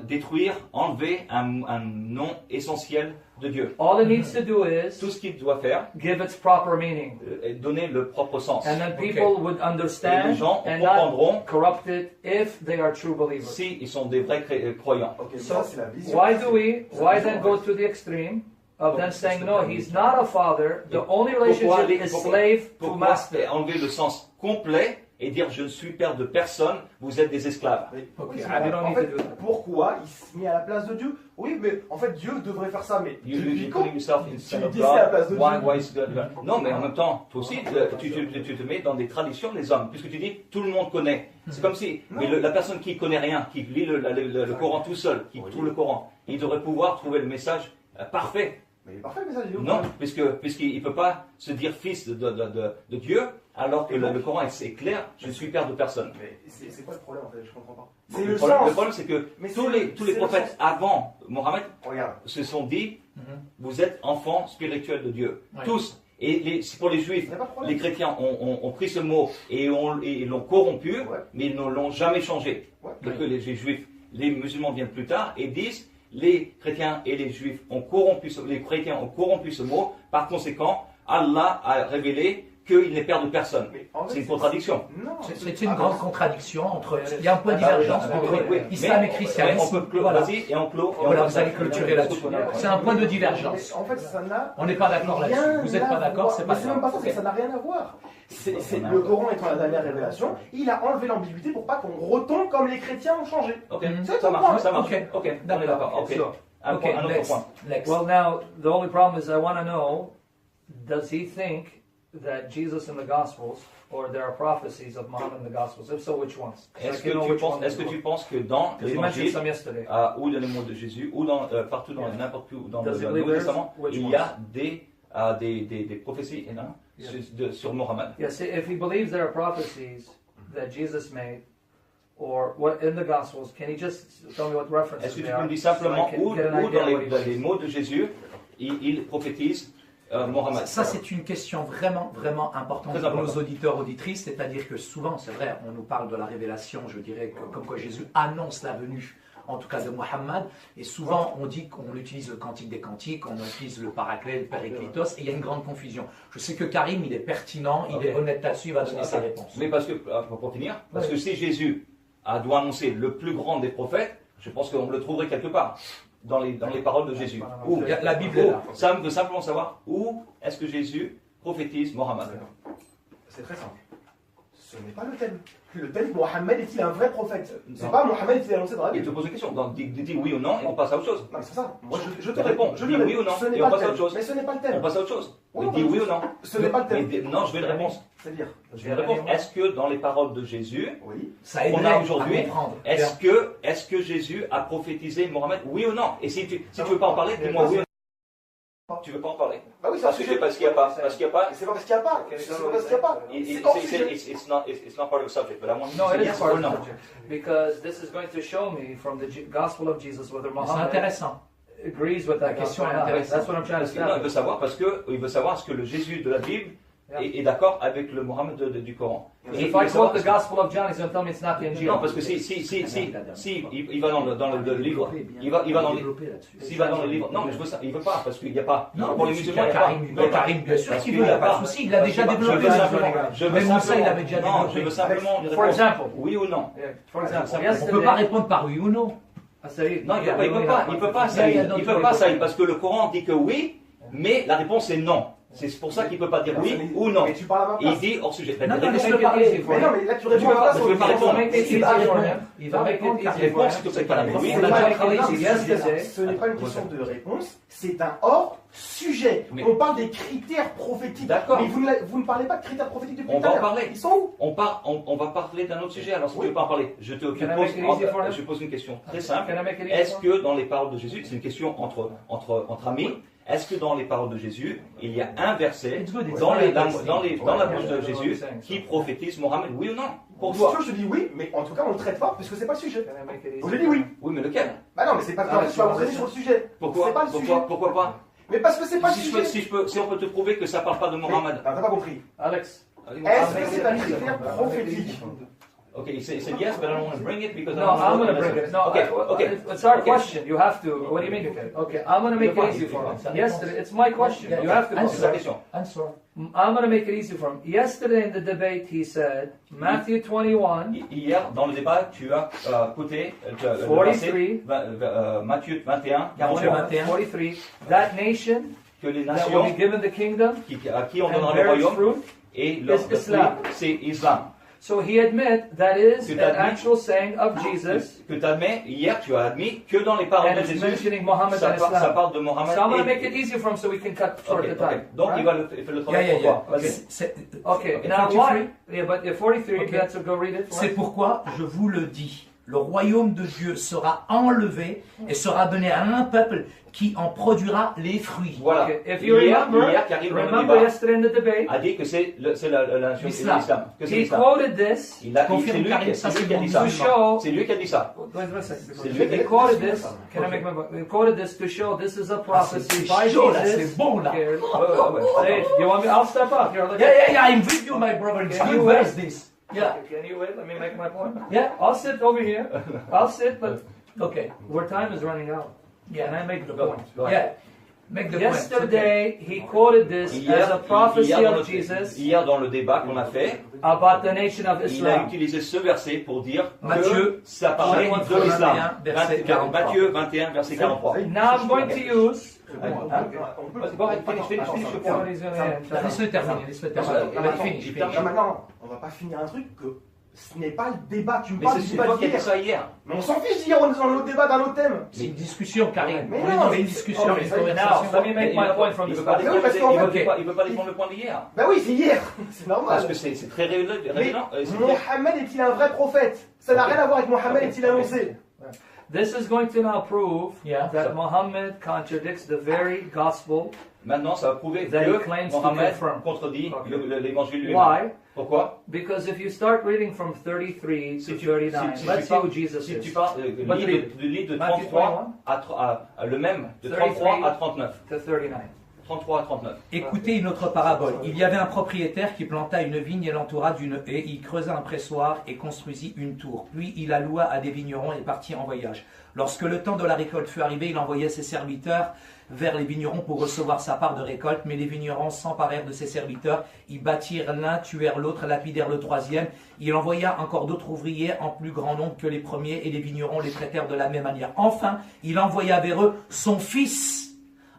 détruire, enlever un nom essentiel de Dieu. All it needs to do is Tout ce qu'il doit faire give its proper meaning. est donner le propre sens. And then people would Et les understand gens and not comprendront corrupt it if they are true believers. si ils sont des vrais croyants. Ok, So, ça c'est la vision. why C'est then go to the extreme of then saying, no, he's not a father, the only relationship is slave to Pourquoi master. enlever le sens complet et dire je ne suis père de personne, vous êtes des esclaves. Oui, Ok, c'est I don't en need fait, to do that. pourquoi il se met à la place de Dieu? Oui, mais en fait, Dieu devrait faire ça, mais depuis You quand? putting yourself instead Tu of dis ça à la place God. de Why Dieu. is God? Non, mais en même temps, toi aussi, tu te mets dans des traditions des hommes, puisque tu dis tout le monde connaît. C'est comme si, mais la personne qui connaît rien, qui lit le Coran tout seul, qui trouve le Coran, il devrait pouvoir trouver le message parfait. Mais il est parfait le message, il est où? Non, puisqu'il ne peut pas se dire fils de Dieu, alors que le Coran est clair, je ne suis père de personne. Mais c'est quoi le problème en fait? Je comprends pas. Le C'est le problème, sens. le problème, c'est que Mais tous c'est les le prophètes sens. avant Mohammed Regarde. se sont dit, vous êtes enfants spirituels de Dieu. Ouais. Tous. Et pour les juifs, Il n'y a pas de problème. les chrétiens ont pris ce mot et l'ont corrompu, Ouais. mais ils ne l'ont jamais changé. Ouais. Donc les juifs, les musulmans viennent plus tard et disent, les chrétiens et les juifs ont corrompu ce mot, par conséquent, Allah a révélé qu'il n'est père de personne. Mais en fait, C'est une contradiction. Non. C'est une grande contradiction entre. Il y a un point de divergence entre islam et christianisme. Mais on peut Voilà. vas-y, et on clôt. Voilà, vous allez clôturer là-dessus. C'est un point de divergence. Mais en fait, ça n'a. On n'est pas d'accord là-dessus. Vous n'êtes pas d'accord, c'est pas Mais c'est même pas ça, grave. c'est que ça n'a rien à voir. Le Coran étant la dernière révélation, il a enlevé l'ambiguïté pour pas qu'on retombe comme les chrétiens ont changé. Ok, C'est ça ton marche, point. ça marche. Ok. Ok, on est d'accord. Ok. Sure. Un Okay, autre next. point. Next. Well, now, the only problem is I want to know, does he think that Jesus in the Gospels, or there are prophecies of Muhammad in the Gospels? If so, which ones? So I Est-ce can know que which one tu penses que dans Because he mentioned l'évangile, some yesterday. ou dans les mots de Jésus, ou partout dans n'importe où dans le Does it Nouveau believe Testament, which il y a des prophéties non, sur Mohammed. Yes, if he believes there are prophecies that Jesus made, or what in the Gospels, can he just tell me what references Est-ce que tu they peux are? me dire simplement so I can où get an dans idea what he les believes? mots de Jésus, il prophétise Mohammed? Ça, c'est une question vraiment, vraiment importante Très pour important. nos auditeurs, auditrices. C'est-à-dire que souvent, c'est vrai, on nous parle de la révélation, je dirais, comme quoi Jésus annonce la venue, en tout cas de Mohammed. Et souvent, on dit qu'on utilise le cantique des cantiques, on utilise le paraclet, le périclitos, et il y a une grande confusion. Je sais que Karim, il est pertinent, il est honnête là-dessus, il va donner sa réponse. Mais parce que, pour finir, parce que si Jésus doit annoncer le plus grand des prophètes, je pense qu'on le trouverait quelque part dans les paroles de Jésus. Où, La Bible est là. Ça veut simplement savoir où est-ce que Jésus prophétise Mohammed. C'est très simple. Ce n'est pas le thème. Le thème, Mohammed est-il un vrai prophète? C'est Non. pas Mohammed est-il annoncé dans la Il te Bible. pose une question, donc dis oui ou non et on passe à autre chose. Non, mais c'est ça. Moi, je te Réponds. je Dis te oui ou non, Ce n'est et pas on le passe à thème. autre chose. Mais ce n'est pas le On thème. passe à autre chose. Oui, Mais dis oui ou non. Ce n'est pas le thème. Non, je veux une réponse. C'est-à-dire, Je veux une réponse. Est-ce que dans les paroles de Jésus, oui. Ça qu'on aiderait a à aujourd'hui, comprendre. est-ce que Jésus a prophétisé Mohammed? Oui ou non? Et si tu veux pas en parler, dis-moi oui ou non. Tu veux pas en parler? Bah oui, c'est Parce un que sujet. parce qu'il n'y a pas. Parce qu'il y a pas. C'est pas parce qu'il n'y a pas. C'est pas parce qu'il n'y a pas. C'est hors sujet. It's not part of the subject, but I want you to No, say it is yes part or of the no. subject. Because this is going to show me from the Gospel of Jesus whether C'est Muhammad intéressant. agrees with La that question gospel est or not. intéressante. That's what I'm trying to Parce qu'il veut establish. savoir il veut savoir ce que le Jésus de la Bible est d'accord avec le Mohammed du Coran. Et If il veut I savoir- quote the Gospel of John, he's going to tell me it's not the Injil. Non, parce que si il va dans le livre, il va dans les. S'il va dans le livre, non, mais je veux ça, il veut pas, parce qu'il n'y a pas. Non, pour les mais musulmans, il n'y a pas. Karim, bien sûr Parce qu'il qu'il veut, il y n'y a pas de souci, il l'a déjà développé. Même Moussa, il avait déjà Non, je développé. veux simplement une For réponse. example, Oui ou non? yeah, for example, On ne yesterday, peut pas répondre par oui ou non. Saïd, Non, il yeah, ne peut pas, il peut pas, Saïd, il peut pas, Saïd, parce que le Coran dit que oui, mais la réponse est non. C'est pour ça qu'il ne peut pas dire oui ou non. Mais tu parles à ma Et il place. dit hors sujet. Non, non, Réponse- laisse-le parler. Mais non, mais là, tu réponds veux à pas- ma je place. veux pas répondre. Make it Il easy va for répondre. him. Il va Make it répondre. easy La for réponse, him. que c'est pas la réponse. Oui, On a déjà Like travaillé it sur is ce yesterday. Ce n'est pas une question de réponse, c'est un hors sujet. Mais- On parle des critères prophétiques. D'accord. Mais vous ne parlez pas de critères prophétiques depuis On tout à va en l'heure. parler. Ils sont où? On va parler d'un autre sujet. Alors, si tu Oui. veux pas en parler, je Can I make it easy for him? pose une question très simple. Can I make it easy Est-ce for him? que dans les paroles de Jésus, c'est une question entre amis, est-ce que dans les paroles de Jésus, il y a un verset It's good, it's dans very la interesting. bouche de Yeah, Jésus yeah, qui yeah. prophétise Mohammed, oui ou non? Pour Si toi. tu veux, je te dis oui, mais en tout cas, on ne le traite pas puisque c'est pas le sujet. Can I make it Donc je easy? dis oui. Oui, mais lequel? Bah non, mais c'est pas Ah, tu vas m'entraîner sur le sujet. Pourquoi? C'est pas le sujet. Pourquoi pas? Mais parce que c'est pas le sujet. Si on peut te prouver que ça parle pas de Mohammed. T'as pas compris. Alex. Est-ce que c'est un critère prophétique? Okay, he said yes, but I don't want to bring it because No, I don't I'm know going to what bring it it. No, Okay. It's our Okay. question. You have to. What do you mean? Okay, I'm going to make it easy for him. Yesterday, it's my question. You have to. C'est la question. Answer. I'm going to make it easy for him. Yesterday in the debate, he said Matthew 21. Hier, dans le débat, tu as écouté le 43. verset, Matthieu 21, 43, 43. That nation que les that will be nations given the kingdom à qui on and donnera le bears royaume fruit. et leur is Islam. fruit, c'est Islam. So he admit that is Tu an t'admets- actual saying of Jesus, Que tu admets, hier tu as admis que dans les paroles and de it's Jésus, mentioning Muhammad ça and parle Islam. de Mohammed. So I'm going to et- make it easy for him so we can cut short Ok, the time. ok. Donc Right? il va le faire le travail Yeah, pour yeah, toi. yeah. Vas-y. Okay, Okay, now 43? why? Yeah, but 43, Okay. let's go read it. for C'est us. pourquoi je vous le dis. Le royaume de Dieu sera enlevé et sera donné à un peuple qui en produira les fruits. Voilà. Okay, if you Hier, remember, qui arrive dans le remember débat, yesterday in the debate, a dit que c'est la nation L'islam. l'islam. Que c'est he l'islam. quoted this Il a dit, Confirme, c'est lui, Karim, ça, c'est lui c'est qui a bon dit ça. to show. C'est lui qui a dit ça. Wait a second. C'est lui qui He quoted this. Can I make my point? He quoted this to show this is a prophecy c'est by chaud, là, Jesus. c'est bon, là. Here, Hey, you want me? I'll step up. Here, look Yeah, at yeah, yeah, I'm with you, my brother. It's Can good you wait? verse, this. Yeah, Can you wait? Let me make my point. yeah, I'll sit over here. I'll sit, but okay. where time is running out. Can I make the Go, point? go ahead. Yeah, make the point. Yesterday, he quoted this as a prophecy of Jesus Hier dans le débat qu'on a fait, about the nation of il a Islam. utilisé ce verset pour dire Matthieu, que ça parlait de 21, l'islam. verset 43. Matthieu 21, verset 43. Now I'm going to use. Vas-y, go ahead, finish your point. Somebody's going to Laisse-le terminer, laisse-le terminer. Ah, Allez, finish, il finish. Non, maintenant, on va pas finir un truc que ce n'est pas le débat. Tu me Mais parles c'est du toi débat qui as dit d'hier. ça hier. Mais on s'en fiche d'hier, on est dans l'autre débat d'un autre thème. C'est une discussion, Karim. Mais On est non, dans mais une c'est- discussion, oh, une mais ça y est, conversation. Now, let me make my point from Il the veut pas start. Oui, parce qu'en fait- il veut pas défendre le point d'hier. Bah oui, c'est hier. C'est Parce normal. que c'est très révélant. Mais Mohammed est-il un vrai prophète? Ça n'a rien à voir avec Mohammed est-il annoncé? This is going to now prove Yeah. that Muhammad contradicts the very gospel. Maintenant, ça va prouver That he que claims to Mohammed confirm. contredit Okay. l'évangile lui-même. Why? Pourquoi? Because if you start reading from 33 to Si tu 39, si let's tu see who parles- Jesus si tu is. parles But du livre de Matthew 33 à le même, de 33 à 39. To 39. 33 à 39. Écoutez une autre parabole. Il y avait un propriétaire qui planta une vigne et l'entoura d'une haie. Il creusa un pressoir et construisit une tour. Puis il la loua à des vignerons et partit en voyage. Lorsque le temps de la récolte fut arrivé, il envoya ses serviteurs vers les vignerons pour recevoir sa part de récolte. Mais les vignerons s'emparèrent de ses serviteurs. Ils battirent l'un, tuèrent l'autre, lapidèrent le troisième. Il envoya encore d'autres ouvriers en plus grand nombre que les premiers et les vignerons les traitèrent de la même manière. Enfin, il envoya vers eux son fils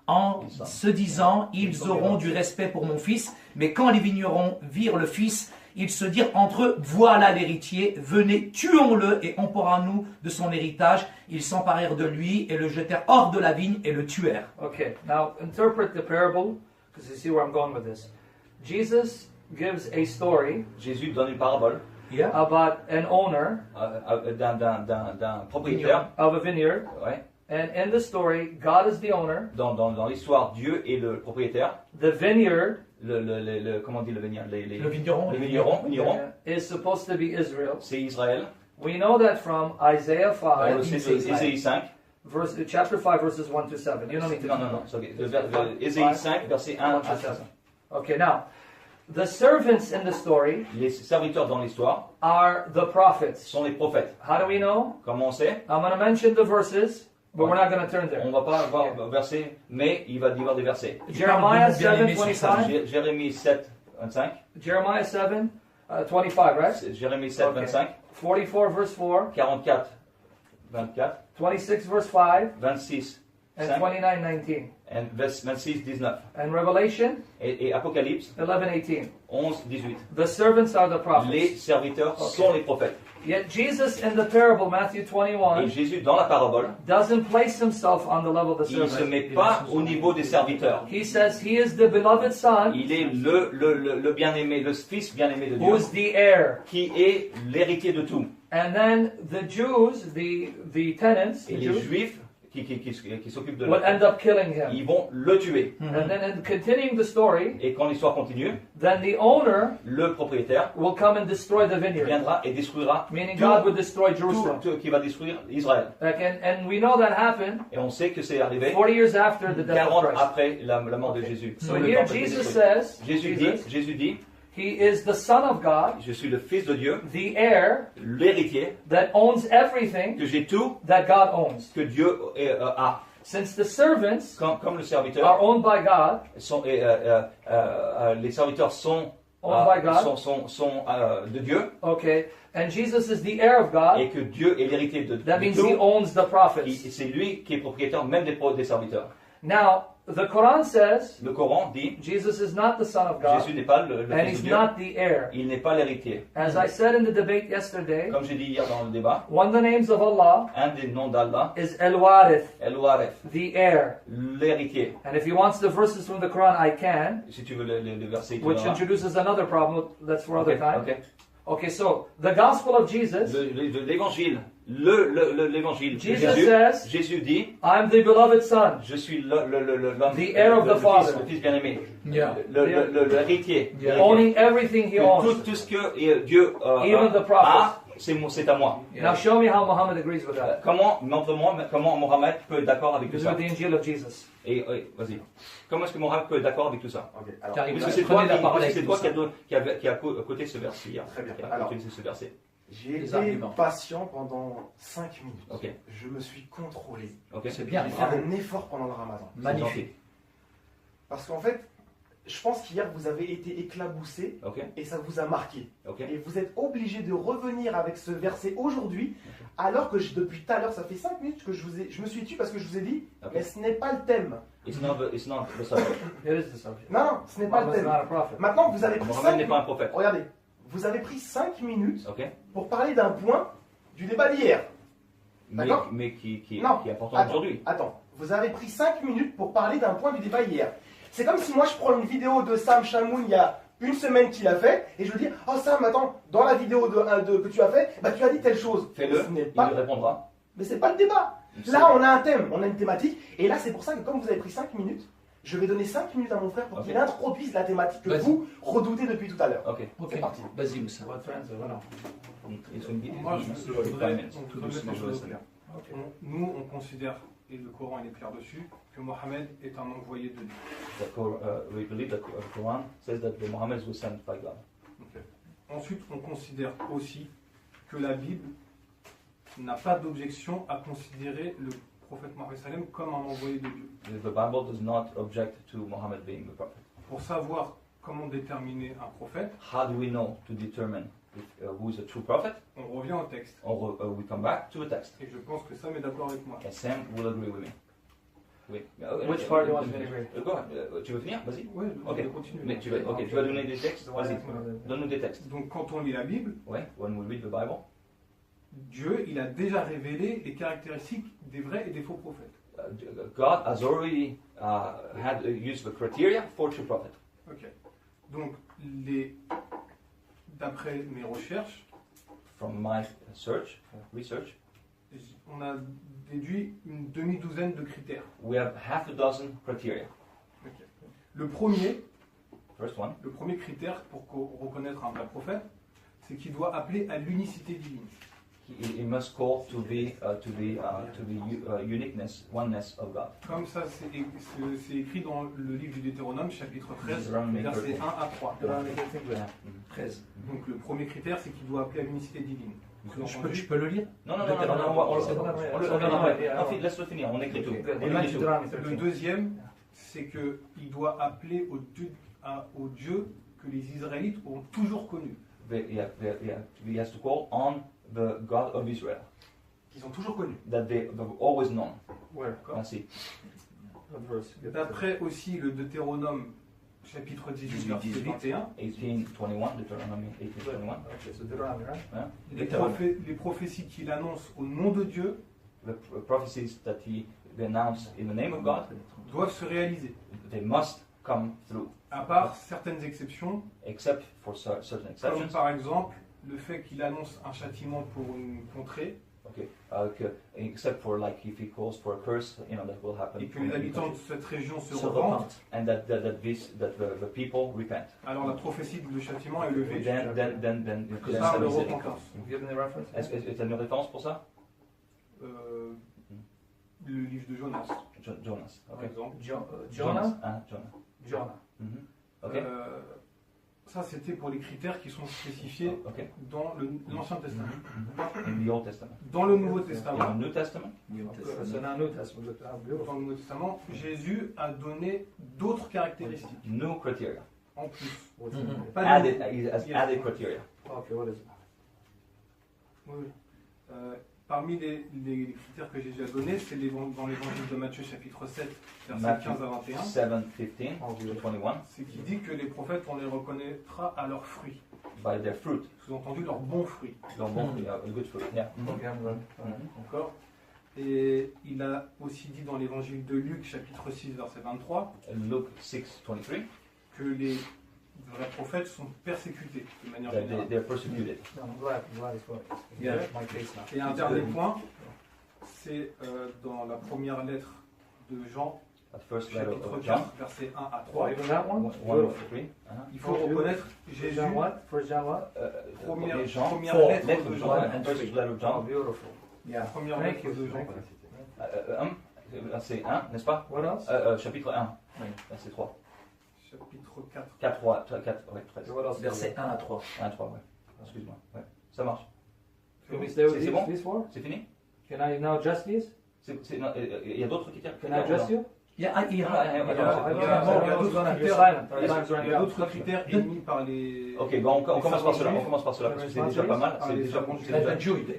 en se disant, ils auront du respect pour mon fils. Mais quand les vignerons virent le fils, ils se dirent entre eux, voilà l'héritier, venez, tuons-le et emporons-nous de son héritage. Ils s'emparèrent de lui et le jetèrent hors de la vigne et le tuèrent. Okay, now interpret the parable, because you see where I'm going with this. Jesus gives a story Jésus donne une parabole Yeah. about an owner d'un propriétaire. of a vineyard, Ouais. and in the story, God is the owner. Dans l'histoire, Dieu est le propriétaire. The vineyard Comment on dit le vigneron? Le vigneron. Les vignerons, is supposed to be Israel. c'est Israël. We know that from Isaiah On 5, le sait de Ésaïe 5. chapter 5, verses 1 to 7. You don't need to Non. Ésaïe 5, verset 1 à 7. Okay, now, the servants in the story Les serviteurs dans l'histoire are the prophets. sont les prophètes. How do we know? Comment on sait? I'm going to mention the verses, but we're not going to turn there. On va pas avoir verset, mais il va y avoir des versets. Jeremiah Bien aimé sur ça. 7:25. Jérémie 7, 25. Jeremiah 7, 25, right? Jérémie 7, Okay. 25. 44, verse 4. 44, 24. 26, verse 5. 26, And 5. 29, 19. Et 26, 19. And Revelation Et Apocalypse 11, 18. 11, 18. The servants are the Les prophets. serviteurs Okay. sont les prophètes. Yet Jesus in the parable, Matthew Et 21, Jésus, dans la parabole, doesn't place himself on the level of the il ne se servants. met pas au niveau des serviteurs. He says he is the beloved son Il est le bien-aimé, le fils bien-aimé de Dieu, who is the heir. qui est l'héritier de tout. And then the Jews, the tenants, Et the les Jews, Juifs, qui s'occupent de will la end up killing him. ils vont le tuer. And then, in continuing the story, Et quand l'histoire continue, then the owner le propriétaire will come and destroy the vineyard. viendra et détruira Meaning tout, God would destroy Jerusalem. tout qui va détruire Israël. And we know that happened Et on sait que c'est arrivé 40 years after the death 40 of Christ. après la mort de Jésus. So Le here temple était Jesus détruit. says, Jésus dit, He is the Son of God, je suis le Fils de Dieu, the heir l'héritier, that owns everything que j'ai tout that God owns. que Dieu a. Since the servants Comme le serviteur, are owned by God, les serviteurs sont owned by God, sont de Dieu, okay, and Jesus is the heir of God, et que Dieu est l'héritier de that means tout. He owns the prophets. C'est lui qui est propriétaire même des serviteurs. Now, the Quran says Le Coran dit, Jesus is not the Son of God, Jésus n'est pas le and Fils He's de Dieu, not the heir. il n'est pas l'héritier. As I said in the debate yesterday, Comme j'ai dit hier dans le débat, one of the names of Allah un des noms d'Allah, is El-Warith, El-Waref, the heir. l'héritier. And if he wants the verses from the Quran, I can, Si tu veux le verset, tu which verras. introduces another problem. That's for other Ok, time. ok. Okay, so the Gospel of Jesus, L'évangile, l'évangile de Jesus says, Jésus dit, I'm the beloved Son, je suis l'homme, The heir of the Father. le fils bien-aimé, Yeah. l'héritier, Yeah. owning everything He owns. tout ce que Dieu Even the prophets. a, c'est à moi. Now show me how Muhammad agrees with that. Comment Mohammed peut être d'accord avec tout This is ça? with the Injil of Jesus. Et vas-y. Comment est-ce que Mohammed peut être d'accord avec tout ça? Ok, alors, Car il Parce vous que c'est prenez toi, la parole avec c'est nous, toi ça. qui a coté ce verset hier. Très bien. Qui a Alors. coté ce verset. j'ai Les été arguments. patient pendant 5 minutes. Ok. Je me suis contrôlé. Ok. C'est bien. J'ai fait un effort pendant le ramadan. Magnifique. Parce qu'en fait, je pense qu'hier vous avez été éclaboussé Ok. et ça vous a marqué. Ok. Et vous êtes obligé de revenir avec ce verset aujourd'hui, alors que depuis tout à l'heure, ça fait 5 minutes que je me suis tué parce que je vous ai dit, Ok. mais ce n'est pas le thème. It's not the subject. It is the subject. Non, non, ce n'est pas le Muhammad is thème. not a prophet. Maintenant, vous avez pris Mohammed 5 n'est pas un prophète. Regardez, vous avez pris 5 minutes Ok. pour parler d'un point du débat d'hier. D'accord. Mais qui Non. est important Attends, aujourd'hui. attends, vous avez pris 5 minutes pour parler d'un point du débat hier. C'est comme si moi je prends une vidéo de Sam Chamoun il y a une semaine qu'il a fait et je veux dire, oh Sam, attends, dans la vidéo que tu as fait, bah tu as dit telle chose. Fais-le, Ce n'est il pas, lui répondra. mais c'est pas le débat. Là, on a un thème, on a une thématique, et là, c'est pour ça que comme vous avez pris 5 minutes, je vais donner 5 minutes à mon frère pour Ok. qu'il introduise la thématique que Vas-y. vous redoutez depuis tout à l'heure. Ok. Ok, C'est parti. vas-y Moussa. What friends are voilà. It's going to be- Moi, je voudrais Tout remettre doucement, les choses au je clair. Nous, on considère, et le Coran il est clair dessus, que Mohammed est un envoyé de Dieu. We believe that the Quran says that Muhammad was sent by God. Ensuite, on considère aussi que la Bible n'a pas d'objection à considérer le prophète Mohammed sallam comme un envoyé de Dieu. The Bible does not object to Muhammad being the prophet. Pour savoir comment déterminer un prophète, How do we know to determine who is a true prophet? on revient au texte. We come back to the text. Et je pense que Sam est d'accord avec moi. And Sam will agree with me. Oui. Which part do you want me to agree? Go ahead. Tu veux finir? Vas-y. Oui, Ok. je vais continuer. Mais tu vas donner des textes? Vas-y. Donne-nous des textes. Donc quand on lit la Bible, Ouais. When we read the Bible, Dieu il a déjà révélé les caractéristiques des vrais et des faux prophètes. God has already had used the criteria for true prophet. Ok. Donc d'après mes recherches, From my research, on a déduit une demi-douzaine de critères. we have half a dozen criteria. Le premier critère pour reconnaître un vrai prophète, c'est qu'il doit appeler à l'unicité divine. He must call to the uniqueness, oneness of God. Comme ça, c'est écrit dans le livre du Deutéronome, chapitre 13, Deutéronome versets 1 à 3. 13. Donc le premier critère, c'est qu'il doit appeler à l'unicité divine. Je peux le lire? Non, laisse-le finir, on écrit tout. Le deuxième, c'est qu'il doit appeler au Dieu que les Israélites ont toujours connu. He has to call on the God of Israel, Qu'ils ont toujours connu. that they've always known. D'accord. Merci. D'après aussi le Deutéronome, chapitre 18, verset 21, 18:21, Deuteronomy 18:21. les prophéties qu'il annonce au nom de Dieu The prophecies that he announced in the name of God, doivent se réaliser, they must come through, à part certaines exceptions, except for certain comme exceptions. par exemple le fait qu'il annonce un châtiment pour une contrée, Except for like if he calls for a curse, that will happen. Et que les habitants de cette région se Se repentent. repentent. And that the people repent. Alors la prophétie de châtiment est levée. Then Que ça, le repentance. Give me the reference. Est-ce que tu as une référence pour ça? Le livre de Jonas, Jonas. par Ok. exemple. Jonah? Jonah. Jonah. Mhm. Ok. Ça, c'était pour les critères qui sont spécifiés Ok. dans l'Ancien Testament. In the Old Testament. Dans le Nouveau In the Testament, New Testament. So now New Testament. dans le Nouveau Testament, Jésus a donné d'autres caractéristiques New criteria. en plus. What's Mhm. it? Pas Added, de- he has Yes. added criteria. Okay, what is it? Oui. Parmi les critères que Jésus a donnés, c'est dans l'évangile de Matthieu chapitre 7, versets Matthew 15 à 21. 7:15 to 21. C'est qui dit que les prophètes, on les reconnaîtra à leurs fruits. By their fruit. Sous-entendu, leurs bons fruits. The good fruit. Yeah. Okay, I'm done. D'accord. Et il a aussi dit dans l'évangile de Luc chapitre 6, verset 23, Luke 6:23. que les vrais prophètes sont persécutés de manière That générale. they're persecuted. No, I'm glad it's what Yeah. my case now. Et un dernier point, c'est dans la première lettre de Jean, At first letter chapitre of 4, John. versets 1 à Oh, 3. even that one? 1 to 3. Il faut reconnaître Jésus, John what? First John what? première Jean. lettre Lettre de of Jean. John and first letter of Oh, John. beautiful. Yeah. Première Thank lettre you. de Jean. Verset 1, n'est-ce pas? What else? Chapitre 1. Oui. Verset 3. Chapitre 4. 4, 3, 4, ouais, 13. What else? Verset 1 à 3. 1, 3, ouais. Excuse-moi. Ouais. Ça marche. Can we stay with C'est bon? these four? C'est fini? Can I now adjust these? Non, il y a d'autres critères? Can I adjust you? Il y a Il y a d'autres critères émis par les. Ok, bon, on commence par cela. On commence par cela parce que c'est déjà pas mal. C'est déjà bon.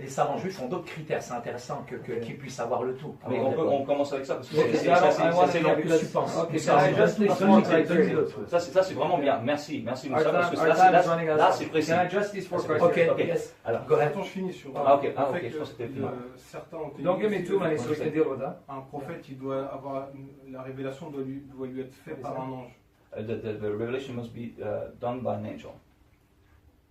Les savants juifs ont d'autres critères, c'est intéressant qu'ils puissent avoir le tout. Mais on commence avec ça parce que Ok, c'est long. Qu'est-ce que tu penses? Okay, can I adjust these four criteria? Ça c'est vraiment bien. Merci Moussa Our parce que time is running out. là c'est précis. Can I adjust these four Ok. criteria? Ok, yes. Alors, Go ahead. Attends, je finis sur. Ah, ok, le ah, ok, fait je pense que c'était que, fini. certains ont été. Don't give me too many so we can deal with that. Un prophète, il doit avoir la révélation doit lui être faite par un ange. The revelation must be done by an angel.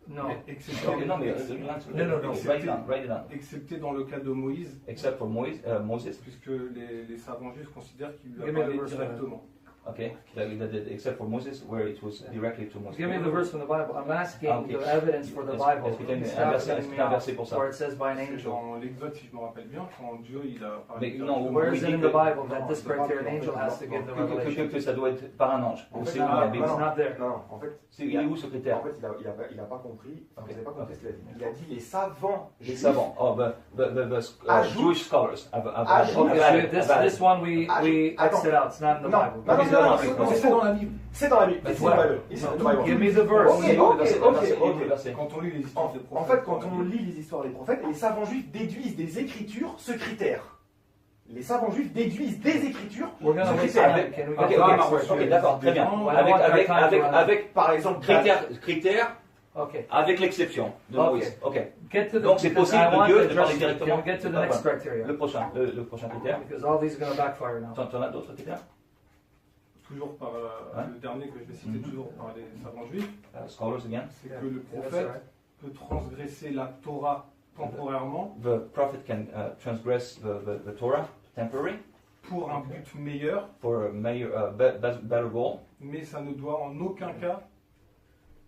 No. Mais excepté, Ok, non mais Non. write it down. excepté dans le cas de Moïse, Except for Moses. puisque les savants juifs considèrent qu'il lui a Give me the parlé verse, directement. Okay, except for Moses, where it was directly to Moses. Give me the verse from the Bible. I'm asking Okay. the evidence for the Bible. Est-ce que tu Stop as cutting me un off verset pour ça? where it says by an C'est angel. dans l'Exode, si je me rappelle bien, quand Dieu il a parlé. Mais non, directement. Where is it in the Bible that Non, this c'est pas criteria, an bien, angel en has fait, to give the non. revelation? Que ça doit être par un ange. En fait, C'est no, où la it's Bible? not there. Non, en fait, Il est où ce critère? en fait, il a pas compris. Enfin, Ok. vous n'avez pas compris ce qu'il a dit. Il a dit les savants. Les juifs savants. Oh, the Ajoute- Jewish scholars have Ajoute- Okay, this one we Attends. Xed out. It's not in the Non, Bible. non, non, non, C'est dans la Bible. c'est dans la Bible. Mais C'est voilà. dans la Bible. C'est dans la Bible. Give me the verse. Ok. Quand on lit les histoires des En prophètes. fait, quand on lit les histoires des prophètes, les savants juifs déduisent des écritures ce critère. Les savants juifs déduisent des écritures. We're gonna ce wait critère. a Can we Ok, get ok, d'accord, très bien. Avec Par exemple, critères, Okay. avec l'exception de Ok. Moïse. Ok. Get to the. Donc c'est because possible I que want Dieu to te parle adjust- directement. Can we get to the next criteria? Le prochain critère. Because all these are gonna backfire now. T'en as d'autres critères? Toujours par le dernier que je vais citer, toujours par les savants juifs, Scholars again. c'est que le Yeah, that's prophète all right. peut transgresser la Torah temporairement The prophet can transgress the Torah temporary pour un but meilleur, for a better goal, mais ça ne doit en aucun cas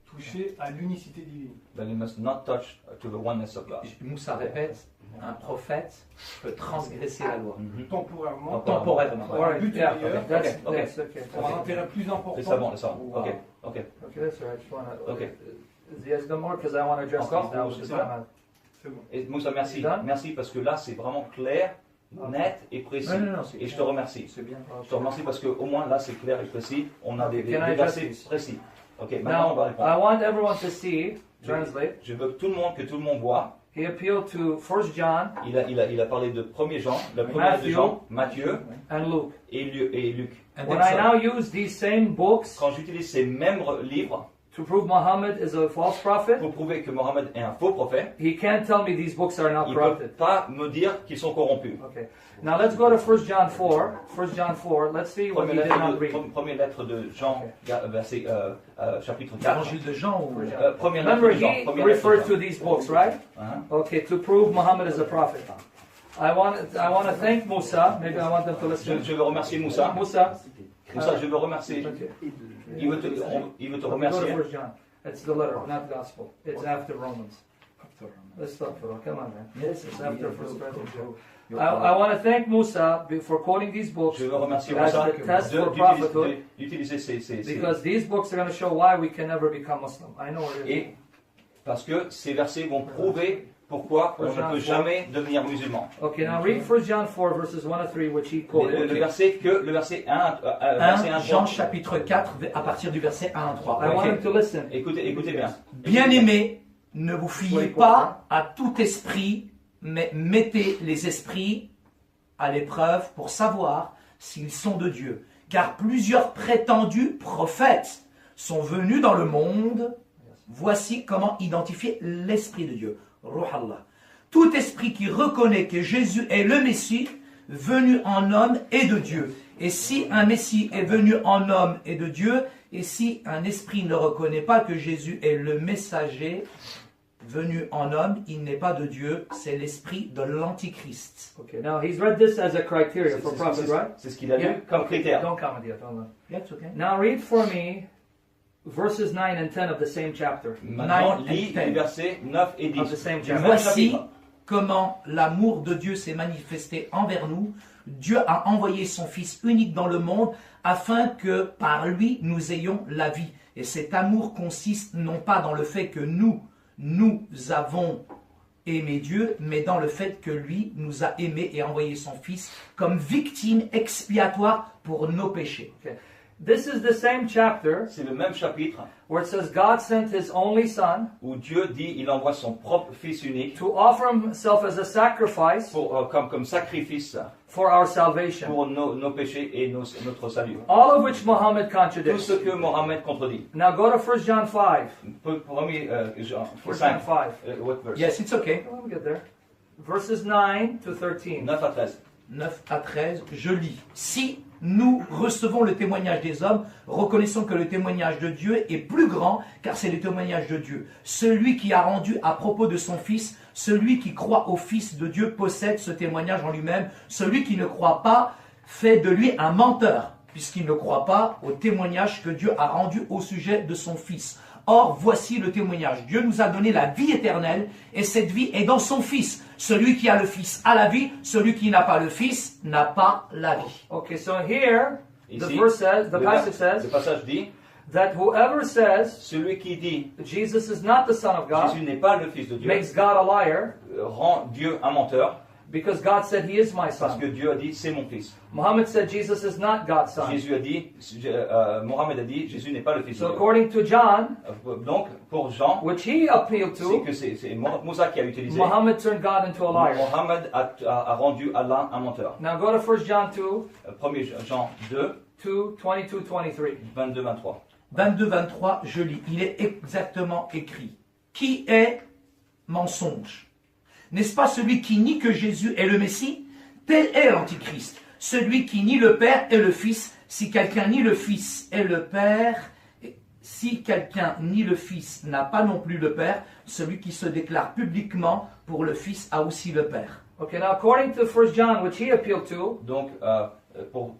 toucher à l'unicité divine. but it must not touch to the oneness of God. Moussa répète, un prophète peut transgresser la loi. Mhm. Temporairement, Temporairement. pour un but Yeah, meilleur, that's Ok. yes, okay. pour un intérêt plus Les important. savants. Ok. Okay, that's all right. Just wanna. Okay. Yes, no more because I want to adjust Encore? these now. C'est because bon? I'm out. C'est bon. Et Moussa, merci. Done? Merci parce que là, c'est vraiment clair, net et précis. Non, c'est Et je te clair. remercie. C'est bien. Je te remercie parce qu'au moins là, c'est clair et précis. On a Okay, des can I versets adjust this? précis. Ok, maintenant on va Now, répondre. I want everyone to see. Translate. Je veux que tout le monde voit. He appealed to 1 John Il a parlé de 1er Jean, le premier de Jean, Matthieu and Luke. et Luc. And When then I so- now use these same books Quand j'utilise ces mêmes livres to prove Muhammad is a false prophet, pour prouver que Mohammed est un faux prophète, he can't tell me these books are not il ne peut corrupted. pas me dire qu'ils sont corrompus. Okay. Now let's go to 1 John 4. 1 John 4. Let's see what he did not read. Première lettre de Jean, verset, chapitre 4. L'évangile de Jean ou Première lettre Remember, de Jean. he Première lettre de referred Jean. to these books, right? Okay, to prove Muhammad is a prophet. I want to thank Musa. Maybe I want them to listen. Je veux remercier Moussa. Musa. Moussa, je veux remercier. Okay. Il veut te Go to remercier. 1 John. It's the letter, not gospel. It's after Romans. Let's stop for come on, man. Yes, it's after 1 Corinthians. I want to thank Musa for quoting these books. Je veux remercier as Moussa the test for prophethood, d'utiliser ces because these books are going to show why we can never become Muslim. I know it is. et parce que ces versets vont prouver pourquoi on ne peut jamais devenir musulman. Okay, now read 1 John 4 verses 1 to 3, which he quoted. Le verset 1, 1 Jean chapitre 4 à partir du verset 1 à 3. I want him to listen. Écoutez bien. Bien-aimés, ne vous fiez pas à tout esprit, mais mettez les esprits à l'épreuve pour savoir s'ils sont de Dieu. Car plusieurs prétendus prophètes sont venus dans le monde. Voici comment identifier l'esprit de Dieu. Ruh Allah. Tout esprit qui reconnaît que Jésus est le Messie, venu en homme et de Dieu. Et si un Messie est venu en homme et de Dieu, et si un esprit ne reconnaît pas que Jésus est le messager venu en homme, il n'est pas de Dieu, c'est l'esprit de l'Antichrist. Okay, now he's read this as a criteria for prophet, right? C'est ce qu'il a lu comme critère. Don't comment yet. Don't. Yeah, it's okay. Now read for me verses 9 and 10 of the same chapter. Maintenant, 9 lis and 10. les versets 9 et 10. Of the same Du chapter. même Voici chapitre. comment l'amour de Dieu s'est manifesté envers nous. Dieu a envoyé son Fils unique dans le monde afin que par lui nous ayons la vie. Et cet amour consiste non pas dans le fait que nous avons aimé Dieu, mais dans le fait que lui nous a aimés et envoyé son Fils comme victime expiatoire pour nos péchés. Okay. This is the same chapter C'est le même chapitre where it says God sent his only son où Dieu dit il envoie son propre Fils unique to offer himself as a sacrifice pour, comme sacrifice for our salvation. pour nos péchés et notre salut. All of which Muhammad Tout contradicts. ce que Mohammed contredit. Now go to 1 John 5. Premier Jean 1 John 5. 5. What verse? Yes, it's okay. Let me get there. Verses 9 to 13. 9 à 13. 9 à 13, je lis. Si nous recevons le témoignage des hommes, reconnaissons que le témoignage de Dieu est plus grand, car c'est le témoignage de Dieu. Celui qui a rendu à propos de son Fils, celui qui croit au Fils de Dieu possède ce témoignage en lui-même. Celui qui ne croit pas fait de lui un menteur, puisqu'il ne croit pas au témoignage que Dieu a rendu au sujet de son Fils. Or, voici le témoignage. Dieu nous a donné la vie éternelle, et cette vie est dans son Fils. Celui qui a le Fils a la vie, celui qui n'a pas le Fils n'a pas la vie. Okay, so here the Ici, verse says, the le passage says passage dit, that whoever says celui qui dit Jesus is not the Son of God Jésus n'est pas le Fils de Dieu makes God a liar, rend Dieu un menteur because God said he is my parce son. que Dieu a dit c'est mon Fils. Muhammad said Jesus is not God's son. Jésus a dit, Mohammed a dit Jésus n'est pas le Fils So de Dieu. according to John, Donc pour Jean, which he appealed c'est to, que c'est Moussa qui a utilisé. Muhammad turned God into a liar. Mohammed a rendu Allah un menteur. Now go to 1 John 2, 1er Jean 2, 22-23. 22-23. 22-23, je lis. Il est exactement écrit. Qui est mensonge? N'est-ce pas celui qui nie que Jésus est le Messie? Tel est l'Antichrist. Celui qui nie le Père et le Fils. Si quelqu'un nie le Fils et le Père, si quelqu'un nie le Fils n'a pas non plus le Père, celui qui se déclare publiquement pour le Fils a aussi le Père. Okay, now according to 1 John, which he appealed to, Donc pour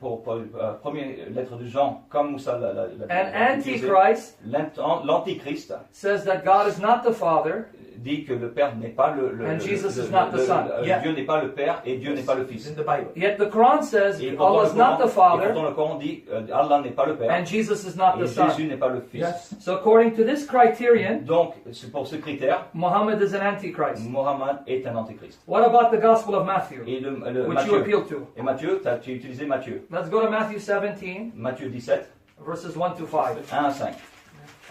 première lettre de Jean, comme Moussa l'a an utilisé, antichrist l'Antichrist says that God is not the Father, dit que le Père n'est pas And Jesus is not the Son. Yeah. Dieu n'est pas le Père et Dieu n'est pas le It's Fils. in the Bible. yet the Quran says Et pourtant, Allah is not the Father, le Coran dit Allah n'est pas le Père and Jesus is not et the Son. Jésus n'est pas le Fils. Yes. So according to this criterion, Donc pour ce critère, Muhammad is an antichrist. Mohammed est un antichrist. What about the Gospel of Matthew, Et which you Matthieu. appealed to? Et Matthieu, tu as utilisé Matthieu. Let's go to Matthew 17, Matthieu 17, verses 1 to 5. 1 à 5.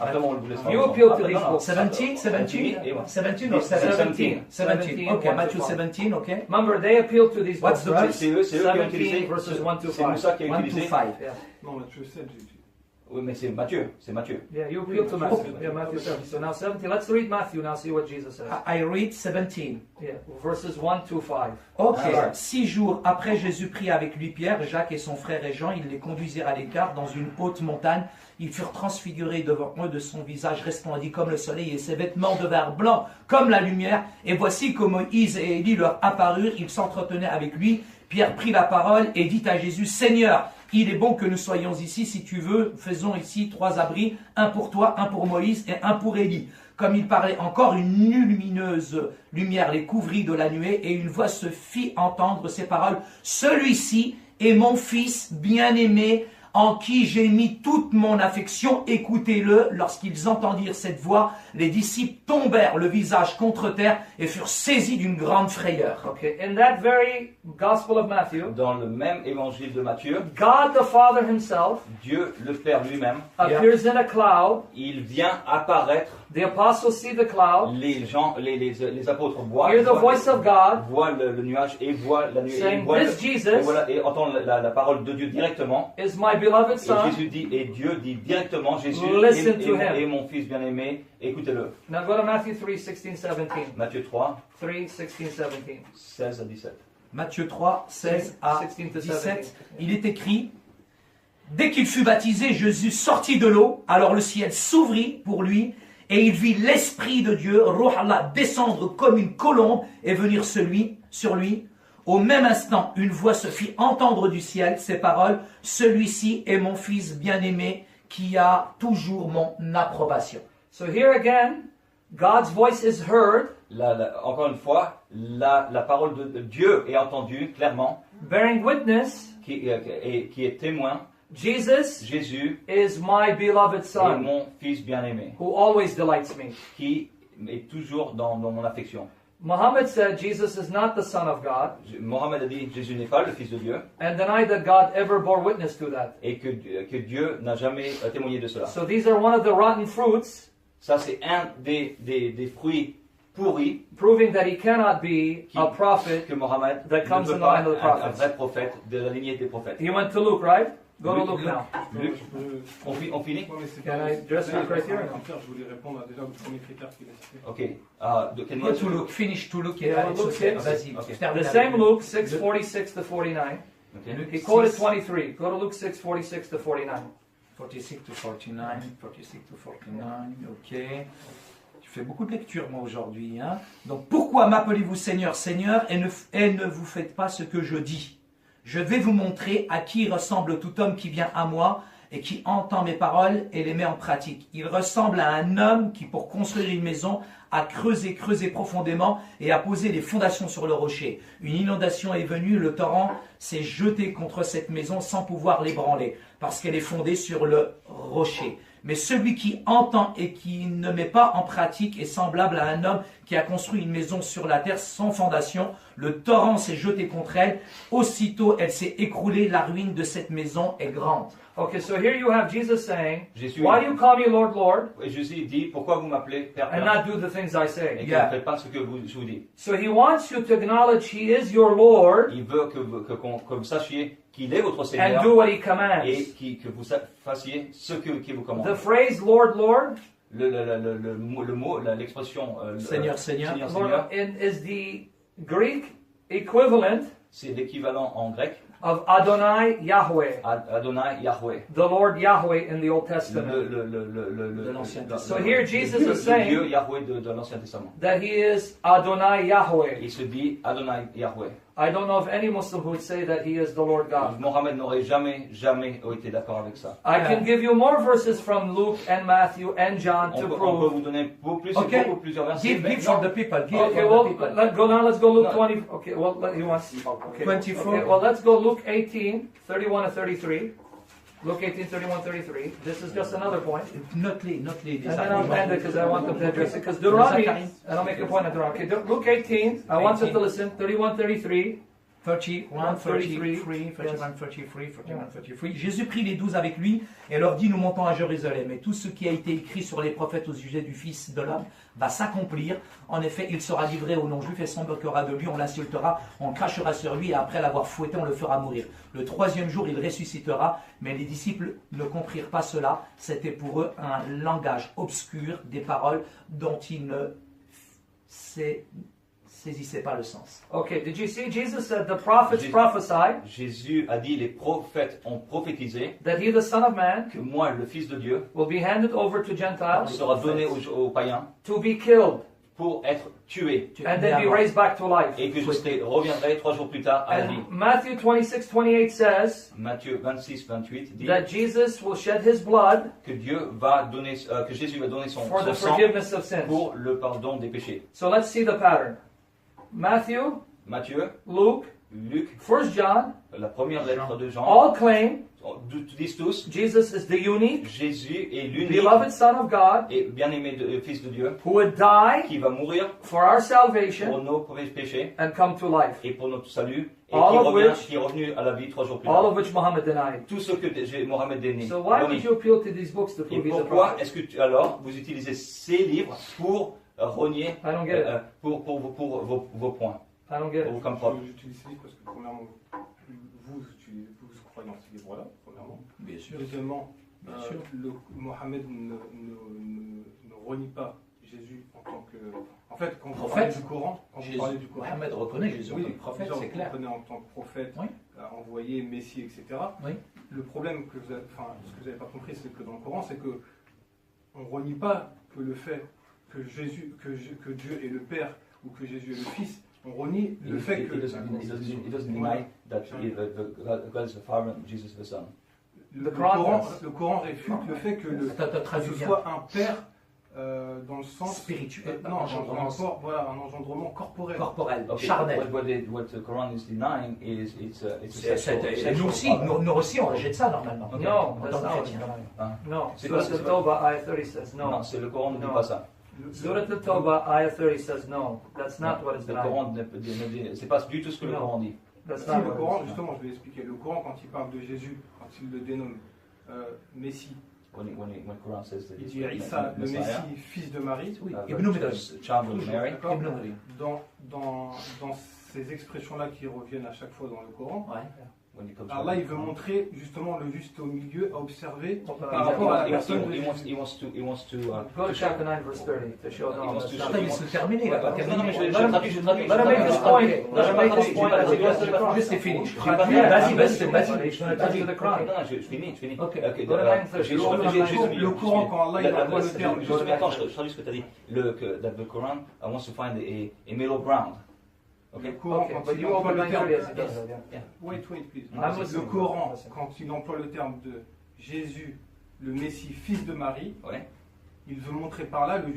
Après, on vous laisse You appeal to these non, non. books. 17, 17, Et ouais. 17 or 17. 17? 17. 17, Okay, 1 to Matthew 5. 17, okay. Remember, they appealed to these What's books, the right? C'est eux qui ont 17 utilisé. verses 1 to C'est 5. Moussa qui a 1 to utilisé. 5. Yeah. Non, Matthieu 7, j'ai dit. Oui, mais c'est Matthieu. Yeah, you appeal to Matthew. Yeah, Matthew 17. So now 17. Let's read Matthew now, see what Jesus says. I read 17. Yeah, verses 1 to 5. Ok. 6 jours après, Jésus prit avec lui Pierre, Jacques et son frère et Jean. Ils les conduisirent à l'écart dans une haute montagne. Ils furent transfigurés devant eux, de son visage resplendit comme le soleil et ses vêtements devinrent blancs comme la lumière. Et voici que Moïse et Élie leur apparurent. Ils s'entretenaient avec lui. Pierre prit la parole et dit à Jésus, Seigneur, il est bon que nous soyons ici, si tu veux, faisons ici 3 abris, un pour toi, un pour Moïse et un pour Élie. Comme il parlait encore, une lumineuse lumière les couvrit de la nuée et une voix se fit entendre ces paroles. Celui-ci est mon fils bien-aimé, en qui j'ai mis toute mon affection, écoutez-le. Lorsqu'ils entendirent cette voix, les disciples tombèrent le visage contre terre et furent saisis d'une grande frayeur. Okay, in that very Gospel of Matthew, Dans le même évangile de Matthieu, God the Father himself Dieu le Père lui-même, appears in a cloud. il vient apparaître. The apostles see the cloud, Les apôtres voient hear the voice of God, le nuage et voient la nuée. saying, Et, this Jesus et entendent la parole de Dieu directement. is my beloved Et Son. Jésus dit, et Dieu dit directement, Jésus Listen to him. est mon fils bien-aimé, écoutez-le. Now go to Matthew 3, 16, 17. Matthieu 3, 3, 16, 17. 16 à 17. Matthieu 3, 16 à 16 to 17, 17. il est écrit, dès qu'il fut baptisé, Jésus sortit de l'eau, alors le ciel s'ouvrit pour lui, et il vit l'Esprit de Dieu, Ruh Allah, descendre comme une colombe et venir sur lui. Au même instant, une voix se fit entendre du ciel, ces paroles, celui-ci est mon fils bien-aimé, qui a toujours mon approbation. So here again, God's voice is heard, Encore une fois, la parole de Dieu est entendue clairement, bearing witness, qui est témoin. Jesus Jésus is my beloved est Son, mon fils bien-aimé, who always delights me. qui est toujours dans mon affection. Muhammad said Jesus is not the Son of God, Mohammed a dit Jésus n'est pas le fils de Dieu and denied that God ever bore witness to that. et que Dieu n'a jamais témoigné de cela. So these are one of the rotten fruits, Ça, c'est un des fruits pourris proving that he cannot be a prophet. que Mohammed That comes ne in peut the pas line of the être un prophets. vrai prophète de la lignée des prophètes. He went to Luke, right? Go to Luke, Luke now. Luc, on finit? Ouais, mais c'est Can pas- I address your criteria? Je voulais répondre à déjà le premier critère qu'il a cité. Ok. Can Go you- to Luke, finish to Luke, Yeah, Alex, Luke okay, 6. vas-y, Okay. termine The avec same Luke 6, 46 to 49. Ok. Luke He quoted 6, 23. Go to Luke 6, 46 to 49. 46 to 49, 46 to 49, ok. Tu fais beaucoup de lectures, moi, aujourd'hui. Hein? Donc, pourquoi m'appelez-vous Seigneur, Seigneur, et ne vous faites pas ce que je dis? Je vais vous montrer à qui ressemble tout homme qui vient à moi et qui entend mes paroles et les met en pratique. Il ressemble à un homme qui, pour construire une maison, a creusé profondément et a posé les fondations sur le rocher. Une inondation est venue, le torrent s'est jeté contre cette maison sans pouvoir l'ébranler, parce qu'elle est fondée sur le rocher. Mais celui qui entend et qui ne met pas en pratique est semblable à un homme qui a construit une maison sur la terre sans fondation. Le torrent s'est jeté contre elle. Aussitôt, elle s'est écroulée. La ruine de cette maison est grande. Okay, so here you have Jesus saying, Jésus, why do you call me Lord, Lord, et Jésus dit, pourquoi vous m'appelez Père, and Père, not do the things I et say? que vous Yeah. ne faites pas ce que je vous dis. So he wants you to acknowledge he is your Lord Il veut que vous sachiez qu'il est votre and Seigneur do what he commands. et que vous fassiez ce qu'il vous commande. The phrase Lord, Lord, L'expression Seigneur, Seigneur. Lord is the Greek equivalent c'est l'équivalent en grec of Adonai Yahweh, Adonai Yahweh. the Lord Yahweh in the Old Testament. De l'Ancien Testament. So here Jesus le is saying Dieu Yahweh de l'Ancien Testament. that he is Adonai Yahweh. Il se dit Adonai Yahweh. I don't know of any Muslim who would say that he is the Lord God. Mohammed n'aurait jamais été d'accord avec ça. I can give you more verses from Luke and Matthew and John On to peut prove. vous donner Okay. plusieurs versets. Give for the people. Give Okay, for well, the people. let's go Luke No. 20. Okay, well, he wants. Okay. 24. Okay, well, let's go Luke 18, 31 to 33. Luke 18, 31, 33. This is just another point. Note-les. And then I'll end it because I want them to address it. Because Deuteronomy, and I'll make a point of Deuteronomy. Okay, Luke 18, I want them to listen. 31, 33. 31, 33, 31, 33, 31, 33. Jésus prit les 12 avec lui et leur dit, nous montons à Jérusalem. Et tout ce qui a été écrit sur les prophètes au sujet du Fils de l'homme va s'accomplir. En effet, il sera livré aux non-juifs et s'en moquera de lui, on l'insultera, on crachera sur lui et après l'avoir fouetté, on le fera mourir. Le troisième jour, il ressuscitera, mais les disciples ne comprirent pas cela. C'était pour eux un langage obscur, des paroles dont ils ne saisissait pas le sens. Okay, did you see Jesus said the prophets prophesied Jésus a dit, les prophètes ont prophétisé that he, the Son of Man, que moi, le Fils de Dieu, will be handed over to Gentiles sera donné aux païens to be killed pour être tué and then be raised back to life. et que je reviendrai 3 jours plus tard à la vie. And Matthew 26:28 says Matthieu 26, 28 dit that Jesus will shed his blood que Dieu va donner, que Jésus va donner son for the sang forgiveness of sins. pour le pardon des péchés. So let's see the pattern. Matthew, Matthieu, Luke, Luc, 1 John, la première lettre de Jean, all claim disent tous, Jesus is the unique, Jésus est l'unique beloved Son of God et bien-aimé Fils de Dieu who would die qui va mourir for our pour salvation nos péchés and come to life. et pour notre salut et All of qui est revenu à la vie 3 jours plus All tard. of which Muhammad denied. Tout ce que Mohammed dénie. So why would you appeal to these books to Et prove he's a pourquoi prophet? est-ce que alors vous utilisez ces livres pour renier, I don't get it. pour vos points, I don't get pour it. vous comprendre? J'utilise ces livres parce que, premièrement, vous croyez dans ces livres-là, premièrement. Bien sûr. Deuxièmement, Bien sûr. Mohammed ne renie pas Jésus en tant que. En fait, quand vous Prophète. parlez du Coran, Mohammed reconnaît Jésus oui, comme prophète, genre, c'est clair. vous reconnaît en tant que prophète, Oui. envoyé, Messie, etc. Oui. Le problème que ce que vous n'avez pas compris, c'est que dans le Coran, c'est que on ne renie pas que le fait que Dieu est le Père ou que Jésus est le Fils. On renie le fait que He doesn't deny that God is the Father and Jesus is the Son. le Coran Coran réfute le fait que ce soit un Père dans le sens spirituel, non, un engendrement corporel. Corporel, Okay, charnel. What the Quran is denying is it's a Et sexual nous aussi, on rejette ça normalement. Okay. No, En that's tant que not what chrétien. it's denying. Hein? No. C'est Surah pas- c'est Al-Tawbah, ayah 30 says no. Non, c'est le Coran ne dit No. pas ça. Surah Al-Tawbah, ayah 30 says no. That's not what it's Le denying. Coran c'est pas du tout ce que le Non. Coran dit. That's Si not le what Coran, it's justement, je vais expliquer. Le Coran, quand il parle de Jésus, quand il le dénomme Messie, When Quran says that il he's dit the Isa, le Messiah, Messie, fils de Marie. Oui, the Ibn Maryam. child of Mary. D'accord. Ibn Maryam. Dans ces expressions-là qui reviennent à chaque fois dans le Coran, Ouais. When it comes alors to- là, il veut montrer justement le juste au milieu à observer Exactly. par rapport à la He personne de wants Jésus. Go to chapter 9, verse 30 to show He no, wants that's to not show- Attends, il se termine, il a pas Non, terminé. mais je Let traduis. him make this point. Let him make this point as he goes to the cross. Juste, c'est fini. Traduis, Vas-y, vas-y, vas-y. je vais traduire the cross. Non, je finis. Ok. Go to 9:30. Le Coran, quand Allah, il emploie le terme, Je traduis ce que tu as dit. That the Quran wants to find a middle ground. Le Okay? Coran, Okay, quand but il you emploie open le terme, 9:30 as he does that, yeah. wait, please. I'm Le listening. Coran, Listen. quand il emploie le terme de Jésus, le Messie, fils de Marie, Ouais. il veut montrer par là le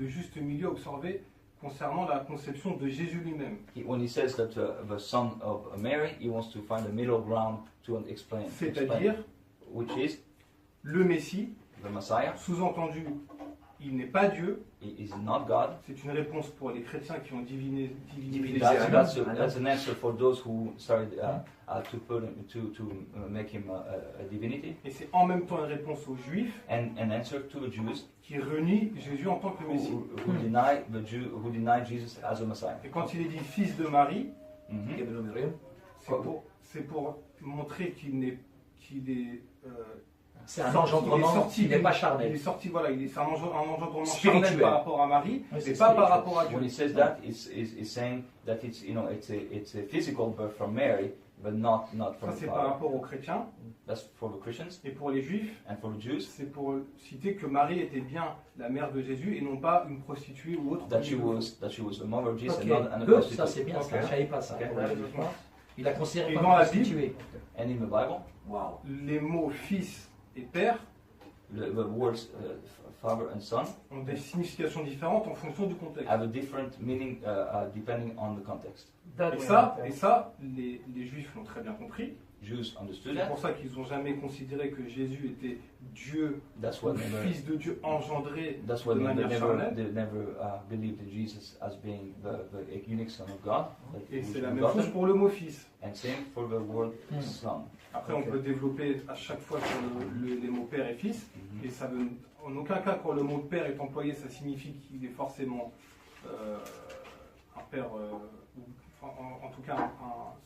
juste milieu observé concernant la conception de Jésus lui-même. When he says that the son of Mary, he wants to find a middle ground to explain. C'est-à-dire Which is le Messie, the Messiah. sous-entendu, il n'est pas Dieu. He is not God. C'est une réponse pour les chrétiens qui ont divinisé That's an answer for those who started to make him a divinity, Et c'est en même temps une réponse aux Juifs and an answer to the Jews qui renient Jésus en tant que Messie. who deny Jesus as a Messiah. Et quand il est dit fils de Marie, Mhm. Ibn Maryam. c'est pour montrer qu'il est C'est un engendrement qui n'est pas il est charnel. sorti, voilà, c'est un engendrement Spirituel. charnel par rapport à Marie, Oui, mais c'est pas par spirituel. rapport à Dieu. When he says that, it's saying that it's a physical birth from Mary, but not Ça, from the c'est par Father. rapport aux chrétiens. That's for the Christians, Et pour les juifs, and for the Jews, c'est pour citer que Marie était bien la mère de Jésus et non pas une prostituée ou autre. that she was the mother of Jesus Ok, and not a good, prostitute. ça c'est bien, ça, Ok. je savais pas ça. Ok. Il a considéré Et comme dans la prostituée. And in the Bible, Waouh. Les mots fils et père the words father and son ont des significations différentes en fonction du contexte. have a different meaning depending on the context. That Et we ça, understand. les Juifs l'ont très bien compris. Jews understood C'est that. pour ça qu'ils n'ont jamais considéré que Jésus était Dieu, That's le why never, Fils de Dieu engendré that's why de they manière never, charnelle. they never believed in Jesus as being the unique Son of God. Like Et who c'est is la même begotten. chose pour le mot Fils. And same for the word Son. Après, Ok. on peut développer à chaque fois sur les mots Père et Fils. Mhm. Et ça veut, en aucun cas, quand le mot Père est employé, ça signifie qu'il est forcément un Père, ou, enfin, en tout cas,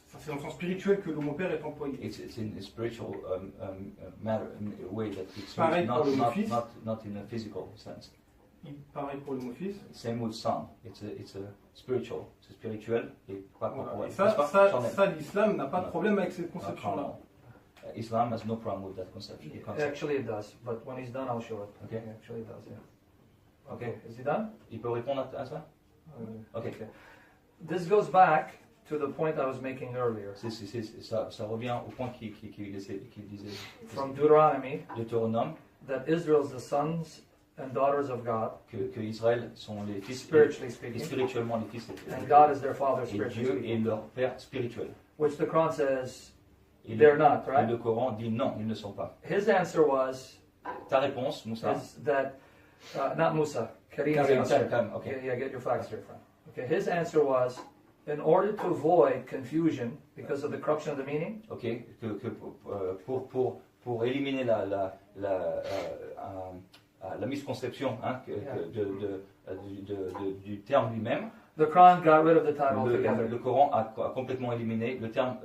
ça, c'est dans le sens spirituel que le mot Père est employé. It's in a spiritual matter, in a way that it's Pareil used, pour le mot not fils. in a physical sense. Pareil pour le mot Fils. Same with Son. It's a spiritual. C'est spirituel et pas Voilà. corporel. Et N'est-ce pas? Charnel. ça l'islam n'a pas de Non. problème avec cette Not conception-là. carnal. Islam has no problem with that conception. concept. Actually, it does. But when he's done, I'll show it. Okay. Actually, it does. Yeah. Okay. Is he done? Il peut répondre à ça? Ok. This goes back to the point I was making earlier. Ça revient au point qu'il disait. From Deuteronomy, Deutéronome, that Israel is the sons and daughters of God, que Israël sont les fils spiritually et speaking, spirituellement les fils and God is their father et spiritually Dieu est speaking. leur père spirituel. Which the Quran says Et they're not, et right? le Coran dit non, ils ne sont pas. His answer was Ta réponse, Moussa? is that not Musa, Karim. Karim, Okay. Karim, okay. Yeah, get your facts here, friend. Okay, his answer was, in order to avoid confusion because of the corruption of the meaning, Ok, pour éliminer la misconception hein, du terme lui-même, the Quran got rid of the title altogether. le Coran a complètement éliminé le terme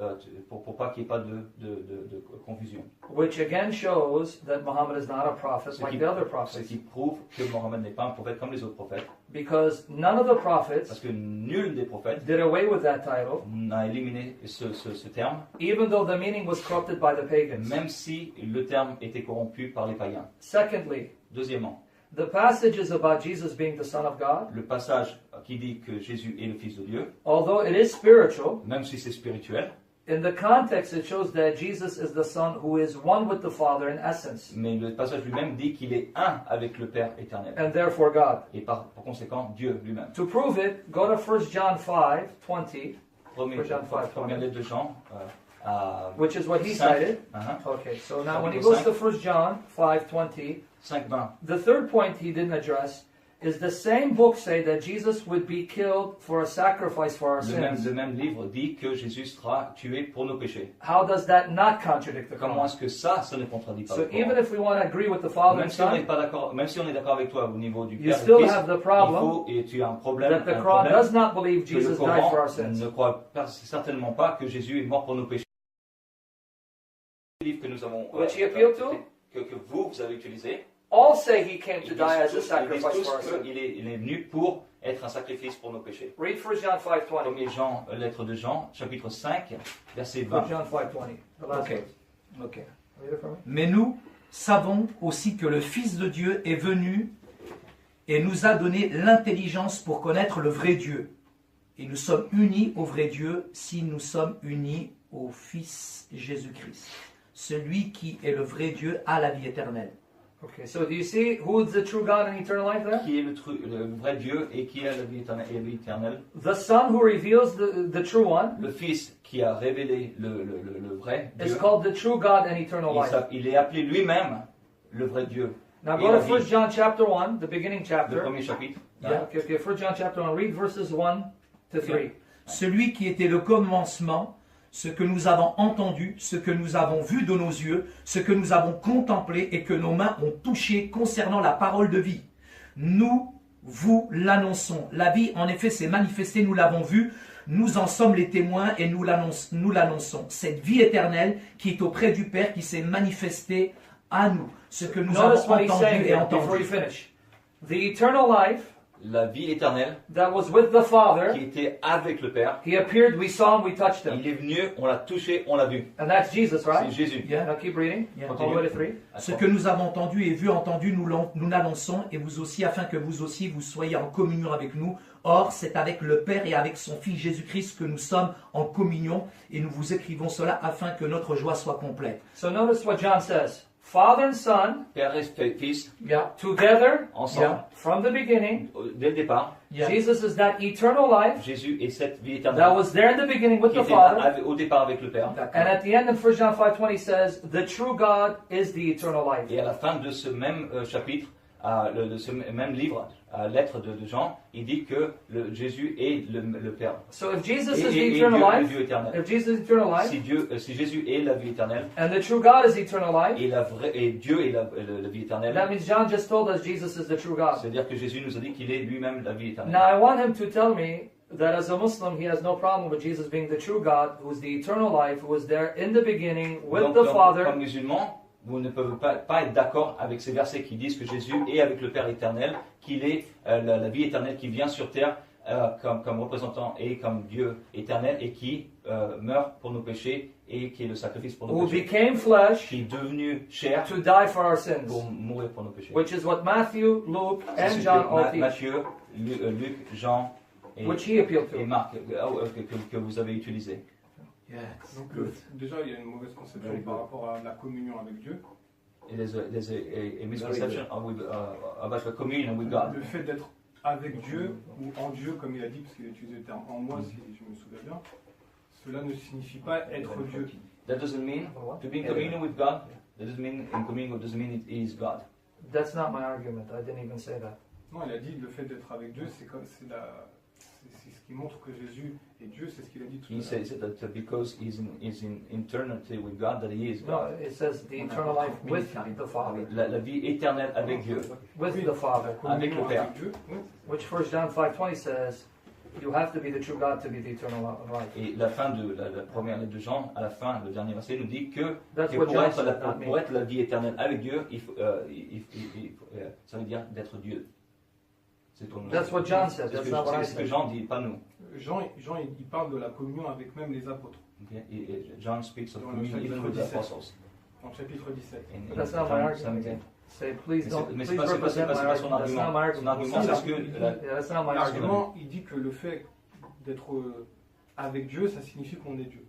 pour pas qu'il n'y ait pas de confusion. Which again shows that Muhammad is not a prophet like the other Ce prophets. qui prouve que Mohammed n'est pas un prophète comme les autres prophètes, Because none of the prophets parce que nul des prophètes did away with that title, n'a éliminé ce terme, even though the meaning was corrupted by the pagans. même si le terme était corrompu par les païens. Secondly, Deuxièmement, the passages about Jesus being the Son of God, le passage qui dit que Jésus est le Fils de Dieu, although it is spiritual, même si c'est spirituel, in the context it shows that Jesus is the Son who is one with the Father in essence, mais le passage lui-même dit qu'il est un avec le Père éternel, and therefore God. et par conséquent Dieu lui-même. To prove it, go to 1 John 5:20, Première lettre de Jean, which is what he 5, cited. 5, Okay, so now when he Chapitre goes to 1 John 5:20, 20, the third point he didn't address is the same book say that Jesus would be killed for a sacrifice for our sins. le même livre dit que Jésus sera tué pour nos péchés. How does that not contradict the Comment Quran? est-ce que ça ne contredit pas So le Coran? even if we want to agree with the Father Même and si on n'est Son, pas d'accord, même si on est d'accord avec toi au niveau du you Père et still du Fils, have the il problem faut et tu as un problème, that the un Quran problème does not believe que le Jesus died for our Coran sins. ne croit certainement pas que Jésus est mort pour nos péchés. Le livre que nous avons Which he appealed to? que vous avez utilisé, All say he came ils to disent die as a tous sacrifice for our sins. qu'il est venu pour être un sacrifice pour nos péchés. Read 1 John 5:20. Premier Jean, lettre de Jean, chapitre 5, verset 1 20. John 5:20. The last Okay. verse. Okay. Read it for me. Mais nous savons aussi que le Fils de Dieu est venu et nous a donné l'intelligence pour connaître le vrai Dieu. Et nous sommes unis au vrai Dieu si nous sommes unis au Fils Jésus-Christ. Celui qui est le vrai Dieu a la vie éternelle. Okay, so do you see who is the true God and eternal life there? Qui est le vrai Dieu et qui a la vie éternelle, The Son who reveals the true one le Fils qui a révélé le vrai is Dieu, called the true God and eternal life. il est appelé lui-même le vrai Dieu. Now Et go la to 1 vie. John chapter 1, the beginning Le chapter. premier chapitre. Yeah, okay, 1 John chapter 1, read verses 1 to 3. Celui qui était le commencement, ce que nous avons entendu, ce que nous avons vu de nos yeux, ce que nous avons contemplé et que nos mains ont touché concernant la parole de vie. Nous vous l'annonçons. La vie, en effet, s'est manifestée, nous l'avons vue, nous en sommes les témoins et nous l'annonçons. Cette vie éternelle qui est auprès du Père, qui s'est manifestée à nous. Ce que nous Notice avons what he's saying entendu et here before you entendu. finish. The eternal life La vie éternelle that was with the Father, qui était avec le Père, he appeared, we saw him, we touched him. il est venu, on l'a touché, on l'a vu. And that's Jesus, C'est right? Jésus. Yeah. Now keep reading. Yeah. All the way to 3. Ce que nous avons entendu et vu entendu, nous l'annonçons, et vous aussi, afin que vous aussi, vous soyez en communion avec nous. Or, c'est avec le Père et avec son Fils Jésus-Christ que nous sommes en communion, et nous vous écrivons cela afin que notre joie soit complète. So notice what John says. Father and Son, Père et Fils, Yeah. together, ensemble, from the beginning. dès le départ. Yeah. Jesus is that eternal life Jésus est cette vie that éternelle was there in the beginning with qui the était là Father. au départ avec le Père. And D'accord. at the end in 1 John 5:20 says, the true God is the eternal life. Et à la fin de ce même chapitre, de ce même livre, lettre de Jean, il dit que Jésus est le Père. So if Jesus Et is the Dieu, eternal le life, Dieu éternel. if Jesus is eternal life, Si Jésus est la vie éternelle, and the true God is eternal life, et Dieu est la vie éternelle, that means John just told us Jesus is the true God. c'est-à-dire que Jésus nous a dit qu'il est lui-même la vie éternelle. Now I want him to tell me that as a Muslim he has no problem with Jesus being the true God, who is the eternal life, who was there in the beginning with Donc, the Father. comme musulman, vous ne pouvez pas être d'accord avec ces versets qui disent que Jésus est avec le Père éternel, qu'il est la vie éternelle qui vient sur terre comme représentant et comme Dieu éternel et qui meurt pour nos péchés et qui est le sacrifice pour nos Who péchés, became flesh qui est devenu chair to die for our sins, pour mourir pour nos péchés. which is what Matthew, Luke, C'est and ce John que all teach, Matthieu, Luc, Jean et, which he appealed et to. Marc que vous avez utilisé. Yes. Donc Good. déjà, il y a une mauvaise conception Very par good. rapport à la communion avec Dieu. There's a misconception about the communion with God. Le fait d'être avec Dieu ou en Dieu, comme il a dit, parce qu'il a utilisé le terme en moi, si je me souviens bien, cela ne signifie pas être Dieu. That doesn't mean to be in communion with God. That doesn't mean in communion doesn't mean it is God. That's not my argument. I didn't even say that. Non, il a dit le fait d'être avec Dieu, c'est ce qui montre que Jésus est Dieu, c'est ce qu'il a dit tout à He l'heure. says that because he's in eternity with God, that he is No, God. it says the eternal life with the Father. La vie éternelle avec Dieu. With Oui. the Father. Avec le Père. Avec Dieu, oui. Which 1 John 5:20 says, you have to be the true God to be the eternal life. Et la fin de la première lettre de Jean, à la fin, le dernier verset nous dit que That's que what pour John être, said, not me. pour être la vie éternelle avec Dieu, ça veut dire d'être Dieu. C'est ton nom. That's what John said. C'est That's ce not what I que, c'est ce que said. Jean dit, pas nous. Jean, il parle de la communion avec même les apôtres, Okay? John speaks of Dans le communion even chapitre with the 17. apostles. dans le chapitre 17. In That's not my John argument 17. again. Say, please don't, Mais please c'est pas represent my son argument. That's not my argument. Son argument. argument, c'est ce que Yeah, that's not my argument. L'argument, il dit que le fait d'être avec Dieu, ça signifie qu'on est Dieu.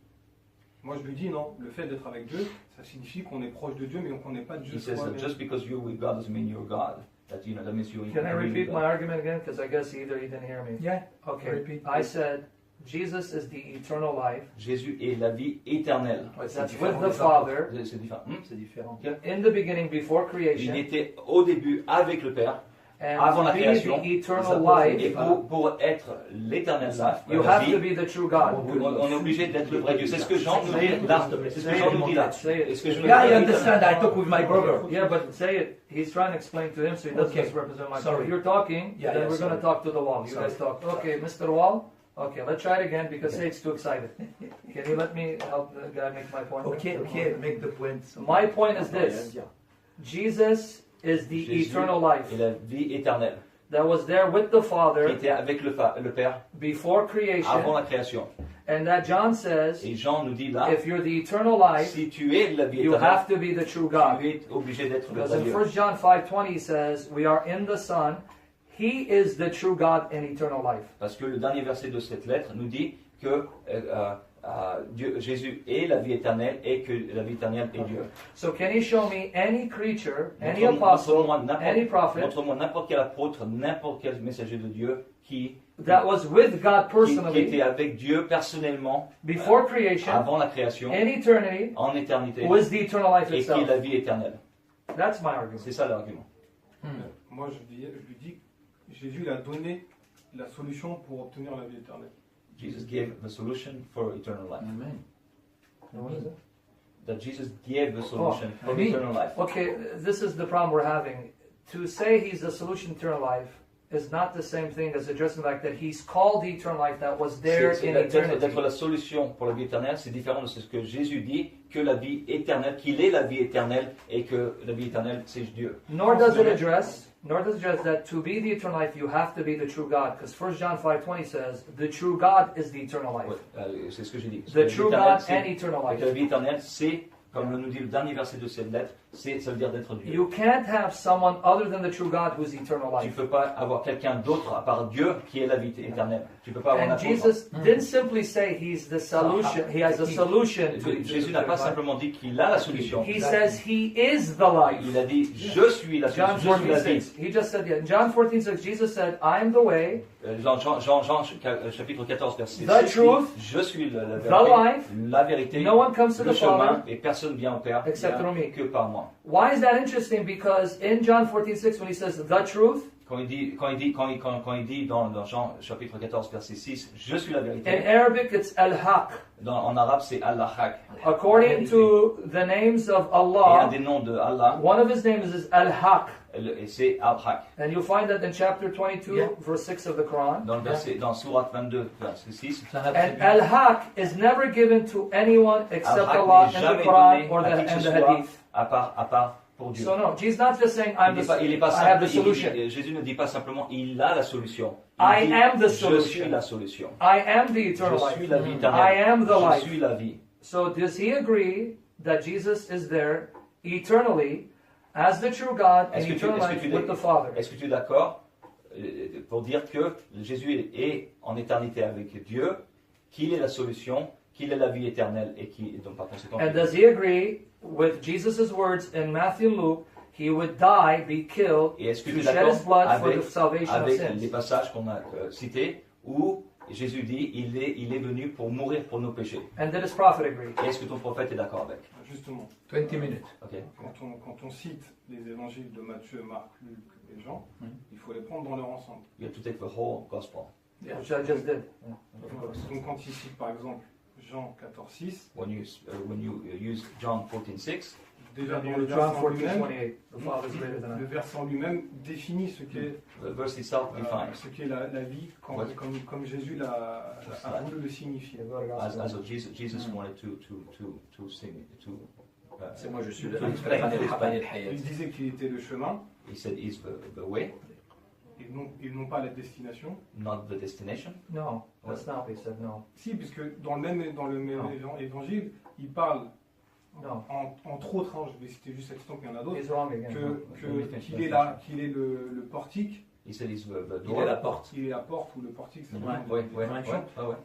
Moi, je lui dis non, le fait d'être avec Dieu, ça signifie qu'on est proche de Dieu, mais qu'on n'est pas Dieu he says that soi-même. just because you're with God doesn't mean you're God. That that means you're Can I in repeat with my God. argument again? Because I guess either you didn't hear me. Yeah. Okay. Repeat. I said Jesus is the eternal life. Jésus est la vie éternelle. Ouais, c'est That's différent. with the Father C'est différent. C'est différent. in the beginning before Il creation. était au début avec le Père. And avant la to be création, the eternal Et life, pour être l'éternel life, you la have to vie, be the true God. on est obligé d'être le vrai Dieu. C'est ce que Jean nous dit là. C'est ce que Jean nous dit là. Say it. Est-ce que je Yeah, I understand. I talk with my brother. Yeah, but say it. He's trying to explain to him, so he doesn't Okay. just represent my Sorry. If you're talking, Yeah, then yeah, we're going to sorry. talk to the wall. You Sorry. guys talk. Okay, Mr. Wall. Okay, let's try it again because say it's too excited. Can you let me help the guy make my point? Okay, okay, make the point. My point is this: Jesus is the Jésus eternal life est la vie éternelle that was there with the qui Father était avec le Père before avant creation, la création. and that John says, Et Jean nous dit là, if you're the eternal life, si tu es la vie you éternelle, have to be the true God. tu es obligé d'être le Because vrai in Dieu. 1 John 5:20 he says, we are in the Son. He is the true God and eternal life. Parce que le dernier verset de cette lettre nous dit que Jésus est la vie éternelle et que la vie éternelle est Dieu. So can you show me any creature, any Montre-moi apostle, any prophet montre-moi n'importe quel apôtre, n'importe quel messager de Dieu qui that was with God était personally avec Dieu personnellement before creation, avant la création, in eternity, en éternité, was the eternal life et qui est itself. la vie éternelle. That's my argument. C'est ça l'argument. Moi, je lui dis, Jésus il a donné la solution pour obtenir la vie éternelle. Jesus gave the solution for eternal life. Amen. What is it? That Jesus gave the solution for amen. eternal life. Okay, this is the problem we're having. To say he's the solution to eternal life is not the same thing as addressing the fact that he's called the eternal life that was there in D'être eternity. la solution pour la vie éternelle, c'est différent de ce que Jésus dit, que la vie éternelle, qu'il est la vie éternelle et que la vie éternelle, c'est Dieu. Nor does it address that to be the eternal life you have to be the true God, because 1 John 5:20 says the true God is the eternal life. Ouais, c'est ce que j'ai dit. The true God and eternal La life. vie éternelle, c'est, comme le nous dit le dernier verset de cette lettre, ça veut dire d'être Dieu. You can't have someone other than the true God who's eternal Tu ne life. peux pas avoir quelqu'un d'autre à part Dieu qui est la vie éternelle. Tu ne peux pas avoir And n'importe Jesus didn't simply say he's the solution. He has a solution to Jésus n'a pas simplement dit qu'il a la solution. He says he is the life. Il a dit je suis la John solution, je suis la vie. 14:6. He just said, yeah. In John 14:6, Jesus said, I am the way, Jean chapitre 14 verset The 6, truth, je suis the la vérité, no one comes to le the chemin, Father et personne vient au Père except through me. que par moi. Why is that interesting? Because in John 14:6, when he says the truth, Quand il dit dans Jean chapitre 14 verset 6, je suis la in vérité, Arabic it's al-haq. en arabe c'est Allah-Haq. According to the names of Et un Allah, des noms de Allah, one of his names is al-haq. et c'est Al-Haq. And you'll find that in chapter 22, Yeah. verse 6 of the Quran. Dans Sourate 22 verset 6, C'est un And attribut. al-haq is never given to anyone except Al-Haq Allah n'est in the jamais Quran donné or à qui and que ce the soit Hadith. à part pour Dieu. So no, Jesus not just saying Il n'est pas I have the simple, solution. Jésus ne dit pas simplement il a la solution. I Il dit, am the je solution. suis la solution. I am the eternal Je life. suis la vie I éternelle. am the Je life. suis la vie. So does he agree that Jesus is there eternally as the true God and Est-ce que tu- eternal est-ce que life tu with dis- the Father? Est-ce que tu es d'accord pour dire que Jésus est en éternité avec Dieu, qu'il est la solution, qu'il est la vie éternelle et qui donc par conséquent And does he agree with Jesus' words in Matthew and Luke, he would die, be killed, et est-ce que to tu es shed d'accord his blood for avec, the salvation of avec sins? les passages qu'on a cités où Jésus dit il est venu pour mourir pour nos péchés. And did his prophet agree? Et est-ce que ton prophète est d'accord avec? Justement, 20 minutes. Ok. quand on cite les évangiles de Matthieu, Marc, Luc et Jean, Mhm. il faut les prendre dans leur ensemble. You have to take the whole gospel. Which I just did. Donc quand il cite par exemple Jean 14:6, When you use John 14:6, déjà dans le John verset en 14, lui-même, 28. The Father is greater than le I. verset en lui-même définit ce qu'est the verse itself defines ce qu'est la vie Ouais. comme Jésus a voulu le signifier. as Jesus wanted to sing to. C'est moi, je suis le to explain. Il disait qu'il était le chemin He said, "Is the way, et non pas la destination. not the destination." No, that's not what he said. No, Si, puisque dans le même Non. évangile, il parle, no. entre autres, hein, je vais citer juste cet exemple, il y en a d'autres, He's wrong again. qu'il est le portique, He said, "Is the Il est la door." porte. qu'il est la porte ou le portique, c'est Ouais. Ouais, ouais, Ouais. ouais, ouais.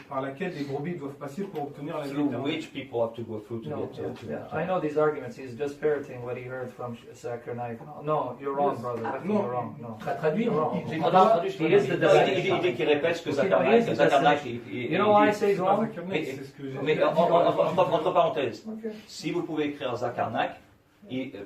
par laquelle les brebis doivent passer pour obtenir la vie Through éternelle. which people have to go through to No, get to. yeah, I know these arguments. He's just parroting what he heard from Zachariah. No, you're wrong, Yes. brother. I think No. you're wrong. No. Traduit, Wrong. j'ai He traduit. is the Il dit qu'il répète ce que Okay, Zakarnak, he is the Zakarnak, You know why I say C'est he's pas wrong? Zakarnak, c'est ce que j'ai mais dit. entre parenthèses, Okay. si vous pouvez écrire Zakarnak,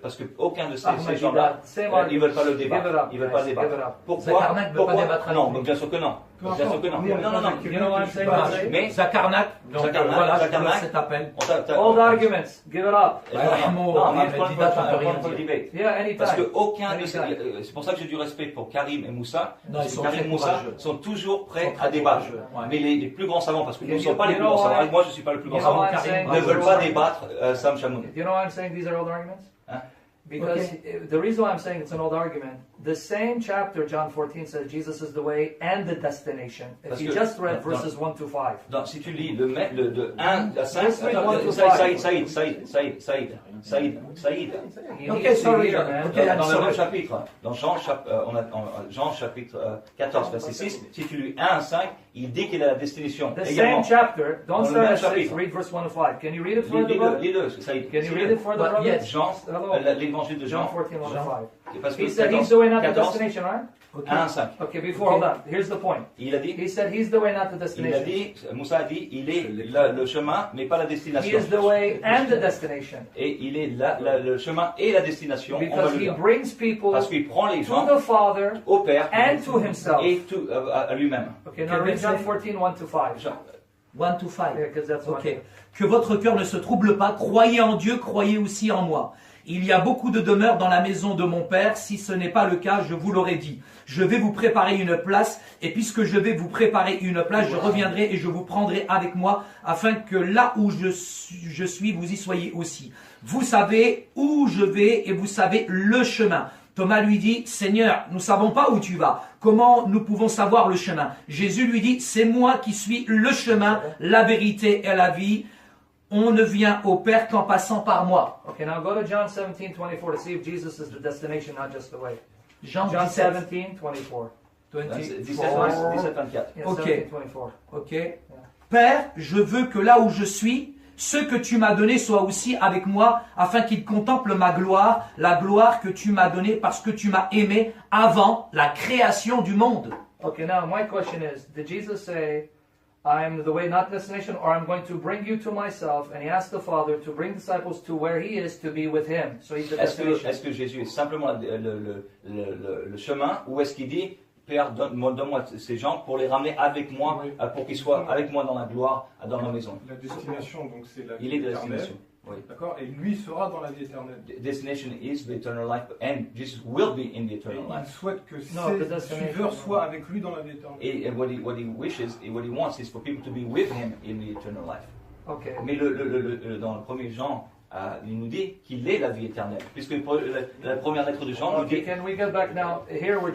parce qu'aucun de ces Ahmed gens-là, Didat, same ils ne argument. veulent pas le Give it débattre. up. Ils ne veulent pas le guys, give it débattre. up. Pourquoi Zakarnak ne veut pas débattre Non, avec donc bien sûr que non. Peu Bien sûr que non. importe. Non, non, non. You know what I'm saying? Voilà. Jose? Mais Zakarnak, donc Zakarnak, voilà, je Zakarnak. lance cet appel. Old arguments. Give it up. Non, Rahmo, non, mais Ahmed prends Didat, on peut le rien point de dire. debate. Yeah, Parce que anytime. aucun de ces, Anytime. c'est pour ça que j'ai du respect pour Karim et Moussa. Non, Parce ils que sont Karim très et Moussa courageux. sont toujours Ils prêts sont très à débattre. courageux, ouais. Mais les plus grands savants, parce que nous ne You sommes pas les know plus grands why- savants. Moi, je ne suis pas le plus grand You know savant. why I'm Karim saying Ne these veulent are pas old débattre Sam Chamoun. You know why I'm saying these are old arguments? Huh? Because the reason why I'm saying it's an old argument, the same chapter, John 14, says Jesus is the way and the destination. If Parce you que- just read non, verses 1 to 5. Donc, si tu lis de 1 à 5, Let's read one to five. Saïd. You Okay, need to sorry, hear, man. okay. Dans le sorry. même chapitre, dans Jean chapitre 14, verset 6, si tu lis 1 à 5, il dit qu'il est la destination. The Également. same chapter, don't Dans le start même at 6, chapitre. read verse 1 to 5. Can you read it for the brother? Lis-le, Saïd. Can you read it for the But brother? yes. Jean, Hello. l'évangile de John Jean. 14, 1 to Jean. 5. Parce que He said he's the way, not the 14, destination, right? Ok. 1 à 5. Okay, before, hold on. Here's the point. Il a dit, He said he's the way, not the il a destination. dit, Moussa a dit, il est le chemin, mais pas la He destination. is the way and the destination. Et il est le chemin et la destination, on va Because le he dire. brings people Parce qu'il prend les to gens the Father au Père and to himself. et tout, à lui-même. Okay, now read John 14, 1 to 5. Jean- 1 to 5. Yeah, because that's what. Ok. Que votre cœur ne se trouble pas, croyez en Dieu, croyez aussi en moi. Il y a beaucoup de demeures dans la maison de mon Père, si ce n'est pas le cas, je vous l'aurais dit. Je vais vous préparer une place, et puisque je vais vous préparer une place, je reviendrai et je vous prendrai avec moi, afin que là où je suis, vous y soyez aussi. Vous savez où je vais et vous savez le chemin. Thomas lui dit, Seigneur, nous ne savons pas où tu vas. Comment nous pouvons savoir le chemin? Jésus lui dit, c'est moi qui suis le chemin, la vérité et la vie. on ne vient au Père qu'en passant par moi. Okay, now go to John 17:24 to see if Jesus is the destination, not just the way. Jean John 17, 17:24. 17-24. Yeah, Ok. 17:24. Ok. Père, je veux que là où je suis, ce que tu m'as donné soit aussi avec moi, afin qu'il contemple ma gloire, la gloire que tu m'as donnée parce que tu m'as aimé avant la création du monde. Okay, now my question is, did Jesus say, I'm the way, not destination, or I'm going to bring you to myself? And he asked the Father to bring disciples to where he is to be with him. So he's the destination. Est-ce que Jésus est simplement le chemin, ou est-ce qu'il dit, Père, donne-moi ces gens pour les ramener avec moi, Oui. pour qu'ils soient avec moi dans la gloire, dans ma maison? La destination, donc c'est la Il vie est de éternelle. destination. Oui. D'accord. Et lui sera dans la vie éternelle. Destination is the eternal life, and Jesus will be in the Et eternal il life. souhaite que Non, ses peut-être suiveurs que- soient avec lui dans la vie éternelle. And what he wishes, what he wants is for people to be with him in the eternal life. Okay. Mais dans le premier Jean, il nous dit qu'il est la vie éternelle, puisque la première lettre de Jean nous Okay, dit. can we get back now? Here we're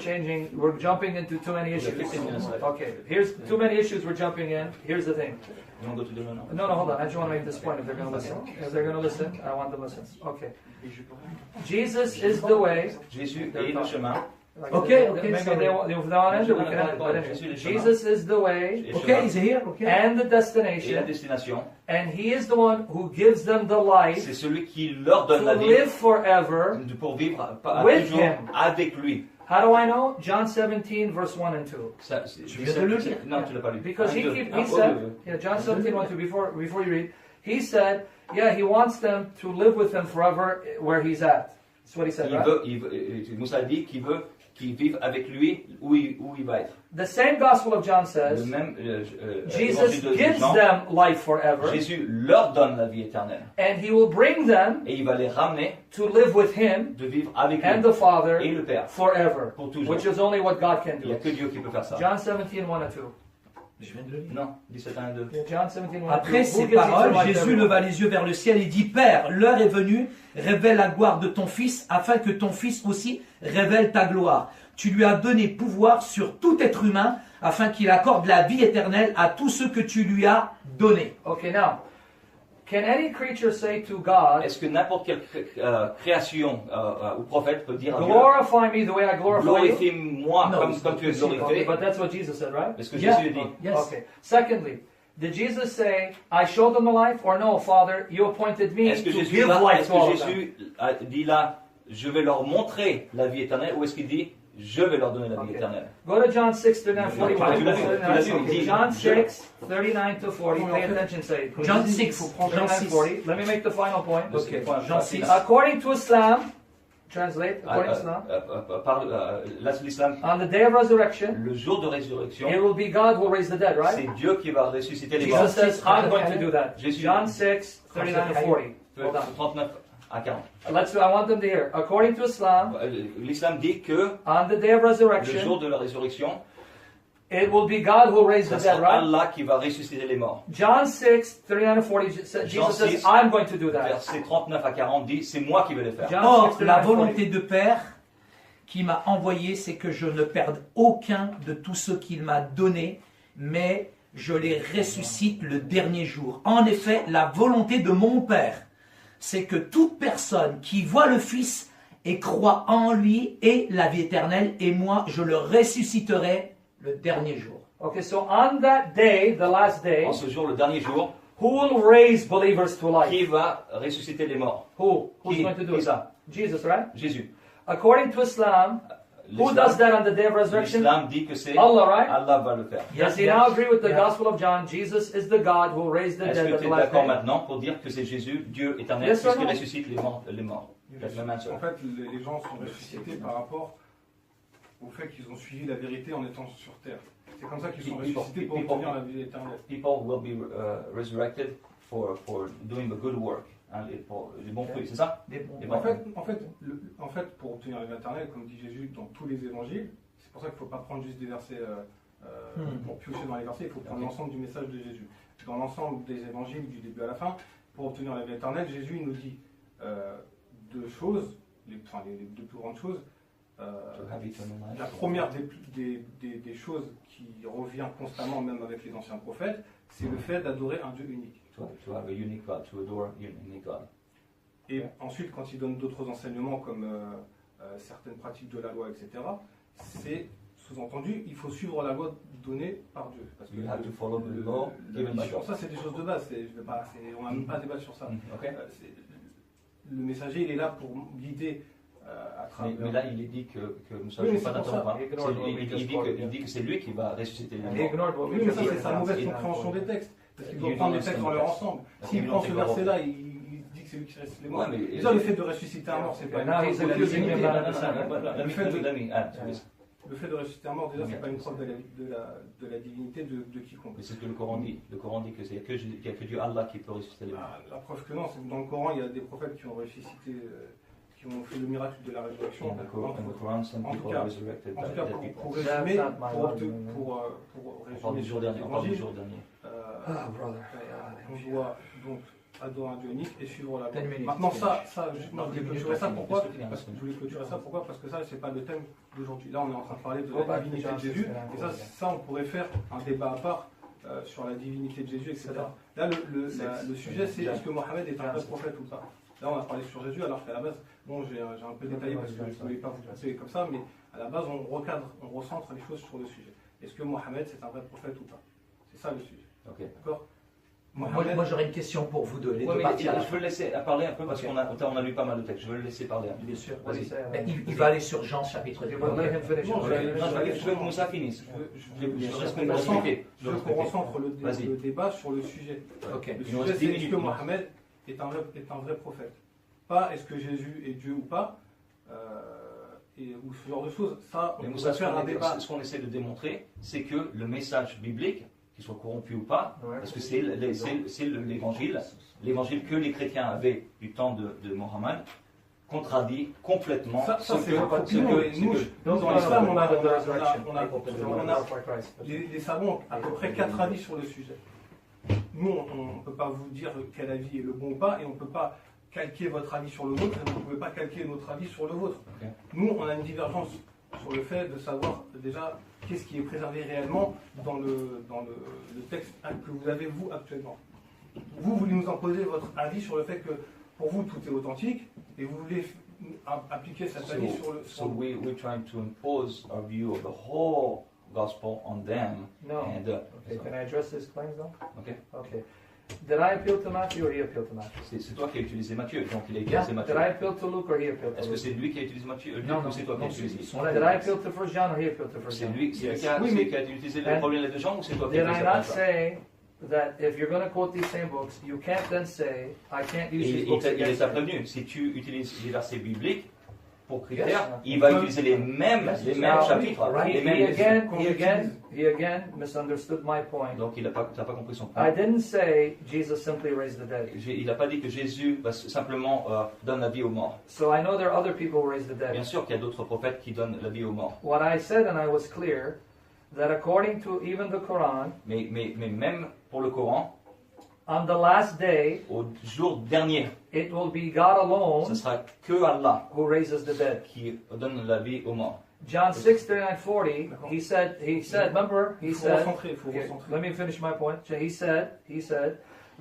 jumping into too many issues. 15 minutes left. Okay, here's too many issues we're jumping in. Here's the thing. You want to go to the now? No, hold on. I just want to make this point if they're going to listen. If they're going to listen, I want them to listen. Okay. Jesus is the way. Jésus est le chemin. Okay, Maybe sorry. they want to end it, we can end it. But anyway, Jesus is the way Okay, is here? Okay. and the Et la destination, destination, and He is the one who gives them the life c'est celui qui leur donne to la vie live forever. pour vivre With toujours him. avec lui. How do I know? John 17, verse 1 and 2. Je viens de le lire. Non, tu l'as pas lu. Because he Ah, said, yeah, John 17, 1, 2, before you read, he said, yeah, he wants them to live with him forever where he's at. That's what he said, right? Moussa dit qu'il veut qu'ils vivent avec lui où il va être. The same Gospel of John Le says, même Jesus évangile de gives Jean, them life forever, Jésus leur donne la vie éternelle and he will bring them et il va les ramener to live with him de vivre avec and lui the Father et le Père forever, pour toujours. which is only what God can Il n'y a do. que Dieu qui peut faire ça. John 17, 1 and 2. Je viens de le lire. Non, 17 1 et 2. Yeah, John 17, 1 and 2. Après Who ces gives eternal paroles, life to Jésus everyone? leva les yeux vers le ciel et dit, Père, l'heure est venue, révèle la gloire de ton Fils, afin que ton Fils aussi révèle ta gloire. Tu lui as donné pouvoir sur tout être humain, afin qu'il accorde la vie éternelle à tous ceux que tu lui as donnés. Okay, now, can any creature say to God, Est-ce que n'importe quelle création ou prophète peut dire à Dieu, glorify me the way I glorify you? glorifie-moi Non, comme tu es Okay, glorifié? but that's what Jesus said, right? Est-ce que Yeah. Jésus dit? Yes. Okay. Secondly, did Jesus say, I showed them the life, or no, Father, you appointed me Est-ce que to Jésus give là, life est-ce to all que of them? Jésus a dit là, je vais leur montrer la vie éternelle, ou est-ce qu'il dit, je vais leur donner la vie Okay. éternelle? Go to John 6, 39, 40. Tu l'as vu, il dit, John je- 6, 39 to 40. Pay attention, say. John Il 6, faut prendre Jean 39, 6. 40. Let me make the final point. Ok, Jean 6. According to Islam, translate, according to Islam, Par l'islam, on the day of resurrection, le jour de résurrection, it will be God who will raise the dead, right? c'est Dieu qui va ressusciter les morts. Jesus says, I'm going to do that. Jésus- John 6, 39 to 40. Hold on. 39 à 40. I want them to hear. According to Islam, L'islam dit que on the day of le resurrection, jour de la résurrection, it will be God who will raise the ça dead, sera right? Allah qui va ressusciter les morts. John 6, 39 to 40, Jean Jesus says, 6, I'm going to do that. Versets 39 à 40 dit, c'est moi qui vais les faire. John Or, 6, la 39 to 40. volonté de Père qui m'a envoyé, c'est que je ne perde aucun de tout ce qu'il m'a donné, mais je les ressuscite le dernier jour. En effet, la volonté de mon Père, c'est que toute personne qui voit le Fils et croit en lui ait la vie éternelle, et moi, je le ressusciterai le dernier jour. Okay, so on that day, the last day, En ce jour, le dernier jour, who will raise believers to life? qui va ressusciter les morts? Who? Who's Qui? going to do Qui it? ça? Jesus, right? Jésus. According to Islam, who does that on the day of resurrection? L'islam dit que c'est Allah, right? Allah va le faire. Does he now agree with the Gospel of John? Jesus is the God who will raise the Est-ce dead que at tu the es last d'accord day. maintenant pour dire que c'est Jésus, Dieu éternel, Yes or puisqu'il no? ressuscite les morts? That's my answer. En fait, les gens sont ressuscités par rapport au fait qu'ils ont suivi la vérité en étant sur terre. C'est comme ça qu'ils sont ressuscités pour obtenir la vie éternelle. People will be resurrected for doing the good work. Hein, pour les bons fruits, c'est ça? Des bons- Les bons En fait, pour obtenir la vie éternelle, comme dit Jésus dans tous les évangiles, c'est pour ça qu'il ne faut pas prendre juste des versets pour piocher dans les versets, il faut prendre l'ensemble du message de Jésus. Dans l'ensemble des évangiles, du début à la fin, pour obtenir la vie éternelle, Jésus il nous dit deux choses, les deux plus grandes choses. La première des choses qui revient constamment, même avec les anciens prophètes, c'est le fait d'adorer un Dieu unique. to have a unique God, to adore a unique God. Et ensuite, quand il donne d'autres enseignements comme certaines pratiques de la loi, etc., c'est sous-entendu, il faut suivre la loi donnée par Dieu. Parce que You have to follow the law given by God. ça, c'est des choses de base. On n'a même pas à débattre sur ça. Okay. Le messager, il est là pour guider à travers. Mais là, il est dit que nous Oui, mais sommes pas c'est pour ça. d'interrompre. Il dit que c'est lui qui va ressusciter les morts. Oui, mais ça, c'est sa mauvaise compréhension des textes. Parce qu'il doit prendre les textes dans leur ensemble. S'il prend ce verset-là, il dit que c'est lui qui ressuscite les morts. Déjà, le fait de ressusciter un mort, c'est pas une preuve de la divinité. Le fait de ressusciter un mort, déjà, c'est pas une preuve de la divinité de quiconque. Mais c'est ce que le Coran dit. Le Coran dit qu'il n'y a que Dieu Allah qui peut ressusciter les morts. La preuve que non, c'est que dans le Coran, il y a des prophètes qui ont ressuscité, qui ont fait le miracle de la résurrection. En tout cas, pour résumer, On parle du jour dernier. On doit donc adorer un Dieu unique et suivre la loi. Maintenant, je voulais clôturer ça. Pourquoi? Parce que ça, c'est pas le thème d'aujourd'hui. Là, on est en train de parler de la divinité de Jésus. Et ça, on pourrait faire un débat à part sur la divinité de Jésus, etc. Là, le sujet, c'est est-ce que Mohammed est un vrai prophète ou pas? Là, on a parlé sur Jésus, alors qu'à la base, bon, j'ai un peu détaillé parce que je ne voulais pas vous passer comme ça, mais à la base, on recadre, on recentre les choses sur le sujet. Est-ce que Mohammed, c'est un vrai prophète ou pas? C'est ça le sujet. Okay. D'accord? Moi j'aurais une question pour vous deux. Les deux je veux le laisser parler un peu parce qu'on a lu pas mal de textes. Je veux le laisser parler un peu. Bien sûr. Il va aller sur Jean chapitre 2. Je veux que Moussa finisse. Je veux qu'on recentre le débat sur le sujet. Le sujet, c'est est-ce que Mohammed est un vrai prophète? Pas est-ce que Jésus est Dieu ou pas, ou ce genre de choses. Ça, on peut faire un débat. Ce qu'on essaie de démontrer, c'est que le message biblique, qu'il soit corrompu ou pas, parce que c'est l'évangile que les chrétiens avaient du temps de Mohammed, contradit complètement ce que dans l'islam, les savants ont à peu près 4 avis sur le sujet. Nous, on ne peut pas vous dire quel avis est le bon ou pas, et on ne peut pas calquer votre avis sur le vôtre, et vous ne pouvez pas calquer notre avis sur le vôtre. Okay. Nous, on a une divergence sur le fait de savoir déjà qu'est-ce qui est préservé réellement dans le texte que vous avez, vous, actuellement. Vous voulez nous imposer votre avis sur le fait que, pour vous, tout est authentique, et vous voulez appliquer cet avis sur le... we're trying to impose our view of the whole gospel on them. No. And, okay, can I address this claim, though? Okay. Okay. Did I appeal to Matthew or he appealed to Matthew? C'est toi qui as utilisé Matthieu, donc il a utilisé Matthieu. Did I appeal to Luke or he appealed to Luke? Est-ce que c'est lui qui a utilisé Matthieu ou c'est toi qui as utilisé? Did I appeal to 1 John or he appealed to 1 John? C'est lui qui a utilisé le problème de Jean ou c'est toi qui as utilisé? Did I not say that if you're going to quote these same books, you can't then say, I can't use these books against you? Il t'a prévenu, si tu utilises les versets bibliques pour critères, il va utiliser les mêmes chapitres. He again misunderstood my point. Donc il n'a pas compris son point. I didn't say Jesus simply raised the dead. Il n'a pas dit que Jésus simplement donne la vie aux morts. So I know there are other people who raise the dead. Bien sûr qu'il y a d'autres prophètes qui donnent la vie aux morts. What I said, and I was clear, that according to even the Quran, mais même pour le Coran, on the last day, au jour dernier, it will be God alone, ce sera que Allah who raises the dead, qui donne la vie aux morts. John 6:39-40, he said, remember, he said, let me finish my point. He said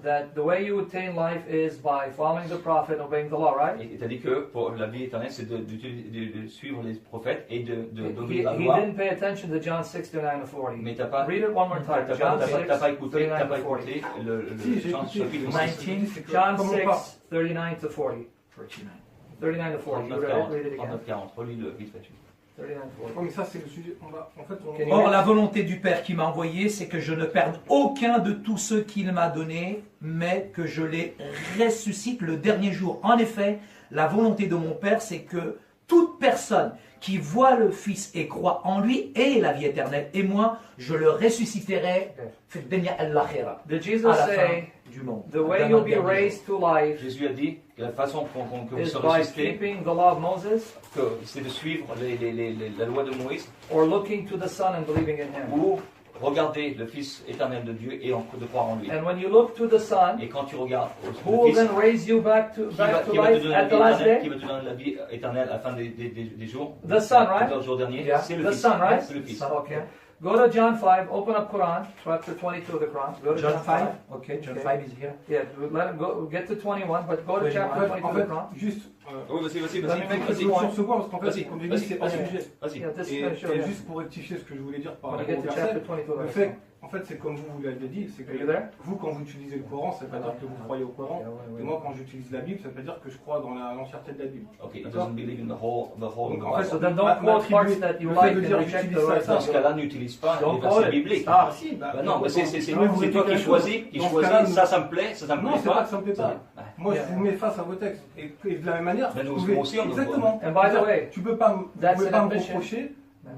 that the way you attain life is by following the prophet, obeying the law, right? Il t'a dit que pour la vie éternelle, c'est de suivre les prophètes et d'obéir la loi. He didn't pay attention to John 6:39-40. Mais t'as pas. Read it one more time. T'as pas écouté le chapitre 19. John 6:39-40. 39-40. 39-40. Relis-le vite fait. Mais ça, c'est le sujet. Or, la volonté du Père qui m'a envoyé, c'est que je ne perde aucun de tous ceux qu'il m'a donnés, mais que je les ressuscite le dernier jour. En effet, la volonté de mon Père, c'est que toute personne qui voit le Fils et croit en lui ait la vie éternelle. Et moi, je le ressusciterai à la fin du monde. The way you'll be raised to life, Jésus a dit que la façon que vous serez ressuscité, c'est de suivre la loi de Moïse, or looking to the Son and believing in Him. Ou regarder le Fils éternel de Dieu et de croire en lui. And when you look to the Son, et quand tu regardes who will then raise you back to life at the last day? Qui va te donner la vie éternelle à la fin des jours? The Son, right? Le jour dernier, c'est le Fils. The Son, right? C'est le Fils. Okay. Go to John 5, open up Quran, chapter 22 of the Quran. Go to John 5. Okay, John 5 is here. Yeah, let him go, get to 21, but go to chapter 22 En of the fait, Quran. juste, Oui, vas-y, Let me make this sur point. ce point, parce qu'en fait, Vas-y, comme j'ai dit, vas-y, c'est pas le vas-y. sujet. Vas-y. Yeah, this Et, is going to show you. juste pour rectifier ce que je voulais dire par When you rapport au get to verset, chapter 22 of le the fait, Quran. en fait, c'est comme vous l'avez dit, c'est Are you que there? vous, quand vous utilisez le Coran, ça veut pas dire que vous croyez au Coran. Et moi, quand j'utilise la Bible, ça veut pas dire que je crois dans l'entièreté de la Bible. Ok, he doesn't believe in the whole Donc, Bible. en fait, So then don't ma- quote m'attribuer parts that you le like fait de and dire reject j'utilise the ça, rest. Dans ce cas-là, n'utilise pas Don't les quote versets it. bibliques. Stop. si, Bah non, mais c'est moi, nous, vous c'est dites toi qui quelque choisis, chose. Dans ce cas-là, choisis, ça me plaît, ça me Non, plaît c'est pas pas. que ça me plaît pas. Moi, je vous mets face à vos textes. Et de la même manière, Mais vous nous pouvez... aussi, on nous Exactement. And by the way, Tu peux pas, vous that's pouvez an pas me admission. reprocher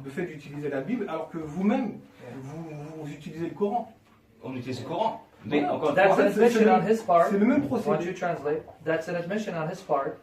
le fait d'utiliser la Bible alors que vous-même, vous utilisez le Coran. On utilise le Coran. Mais Voilà. encore une That's fois, an admission on his part. C'est le même Why don't you procédé. translate? That's an admission on his part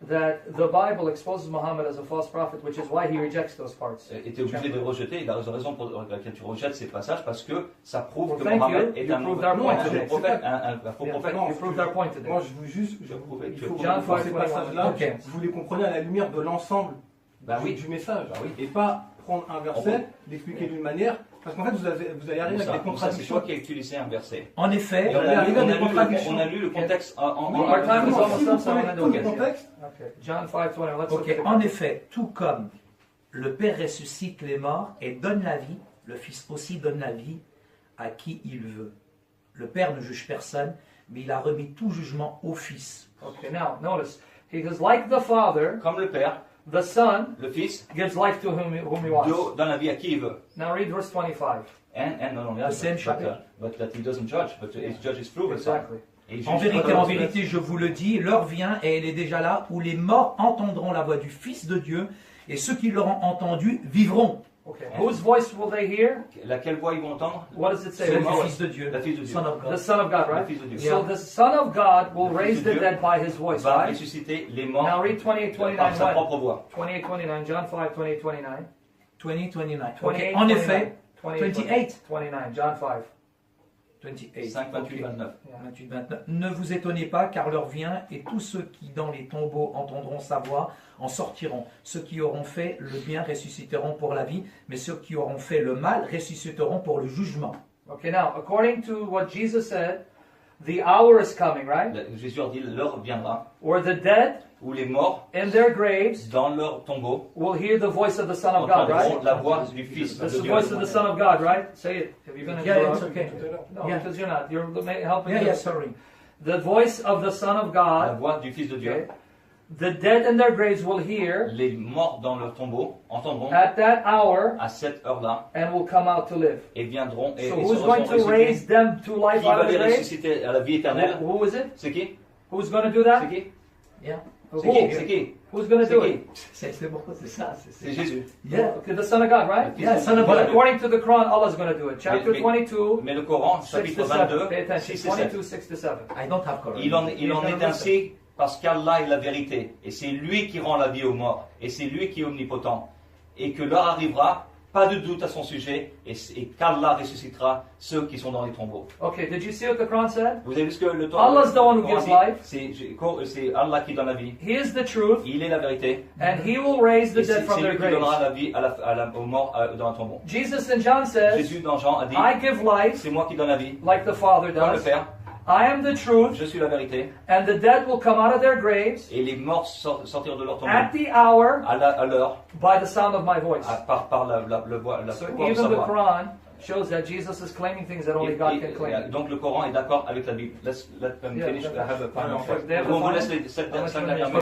that the Bible exposes Muhammad as a false prophet, which is why he rejects those parts. et tu es obligé de le rejeter. Il a raison pour laquelle tu rejettes ces passages parce que ça prouve Well, que thank Mohammed you. est You un proved mauvais our point prophète, today. un faux Yeah. prophète. Non, You proved our point today. Moi, je vous juste, Tu as prouvé, il tu as faut prouvé. John que ces 5, passages-là, ok. vous les comprenez à la lumière de l'ensemble Bah oui. du message. Bah oui. Et pas prendre un verset, l'expliquer d'une manière, parce qu'en fait, vous allez arriver avec des C'est toi contradictions. qui as utilisé un verset. En Et effet, on a lu le contexte en Oui, Our time is exactement. almost Si up, vous so I'm prenez gonna tout do le it. contexte, Okay. John 5:20. Let's look ok, at the en effet, tout comme le Père ressuscite les morts et donne la vie, le Fils aussi donne la vie à qui il veut. Le Père ne juge personne, mais il a remis tout jugement au Fils. Okay, now notice. He goes, like the Father, Comme le Père, the Son le Fils, gives life to whom he wants. donne la vie à qui il veut. Now read verse 25. And not only that, same but, chapter. but that he doesn't judge, but his judge is through his Son. Exactly. Et il En juge pas vérité, dans le- je vous le dis, l'heure vient et elle est déjà là où les morts entendront la voix du Fils de Dieu et ceux qui l'auront entendu vivront. Okay. Whose voice will they hear? Laquelle voix ils vont entendre? What does it say? C'est morts. le Fils de Dieu, La fille de Dieu. Son of The God. Son of God, Le right? Fils de Dieu. So the Son of God will Le raise Fils de the Dieu dead by his voice, va right? ressusciter les morts Now read 28, par 29, sa what? propre voix. 28, 29, John 5, 28, 29. 20, 29. 28, Ok, en effet, 28, 29, John 5. 28. 5, 28, ok. 29. 28, 29. Ne vous étonnez pas, car l'heure vient, et tous ceux qui dans les tombeaux entendront sa voix en sortiront. Ceux qui auront fait le bien ressusciteront pour la vie, mais ceux qui auront fait le mal ressusciteront pour le jugement. Okay, now, according to what Jesus said, the hour is coming, right? Jésus leur dit, l'heure viendra Where the dead où les morts, in their graves dans leur tombeau, will hear the voice of the Son of God, entendront right? la voix du Fils That's de the Dieu. voice of the Son of God, right? Say it. Have you been Yeah, interrupted? it's okay. No, Yeah. because you're not. You're helping Yeah, me. yeah, sorry. The voice of the Son of La God. voix du Fils de Dieu. Okay. The dead in their graves will hear Les morts dans leur tombeau entendront at that hour à cette heure-là and will come out to live. et viendront et, So et who's seront going to ressuscités. raise them to life Qui out va of the les grave? ressusciter à la vie éternelle? Who is it? C'est qui? Who's going to do C'est that? qui? Yeah. C'est Who? qui? C'est qui? Who's going to C'est do qui? it? C'est bon, c'est ça. C'est Jésus. Yeah. Okay, the Son of God, right? Yeah, Son of But God. according to the Quran, Allah's going to do it. Chapter Mais- 22, Mais le Coran, 6 chapitre to 7. 22, Pay attention. 6 et 7. 22, 6 to 7. I don't have Quran. Il en est ainsi parce qu'Allah est la vérité, et c'est lui qui rend la vie aux morts, et c'est lui qui est omnipotent, et que l'heure arrivera, pas de doute à son sujet, et qu'Allah ressuscitera ceux qui sont dans les tombeaux. Okay, did you see what the Quran said? Vous avez vu ce que le Allah's the one who gives life. C'est Allah qui donne la vie. He is the truth, Il est la vérité. and He will raise the Et c'est dead from c'est their lui qui donnera graves. la vie aux morts dans un tombeau. Jesus in John says, Jésus dans Jean a dit, I give life c'est moi qui donne la vie, like the Father comme le does. Père, I am the truth, je suis la vérité, and the dead will come out of their graves et les morts sortiront de leur tombeau at the hour à l'heure, by the sound of my voice. par la voix So voix de sa even the voix. Quran shows that Jesus is claiming things that only God can claim. Donc le Coran est d'accord avec la Bible. Let them Yeah, finish. definitely. I have a final Ouais, en fait, thought. they have a On vous final- laisse les How much 5 time dernières is- minutes.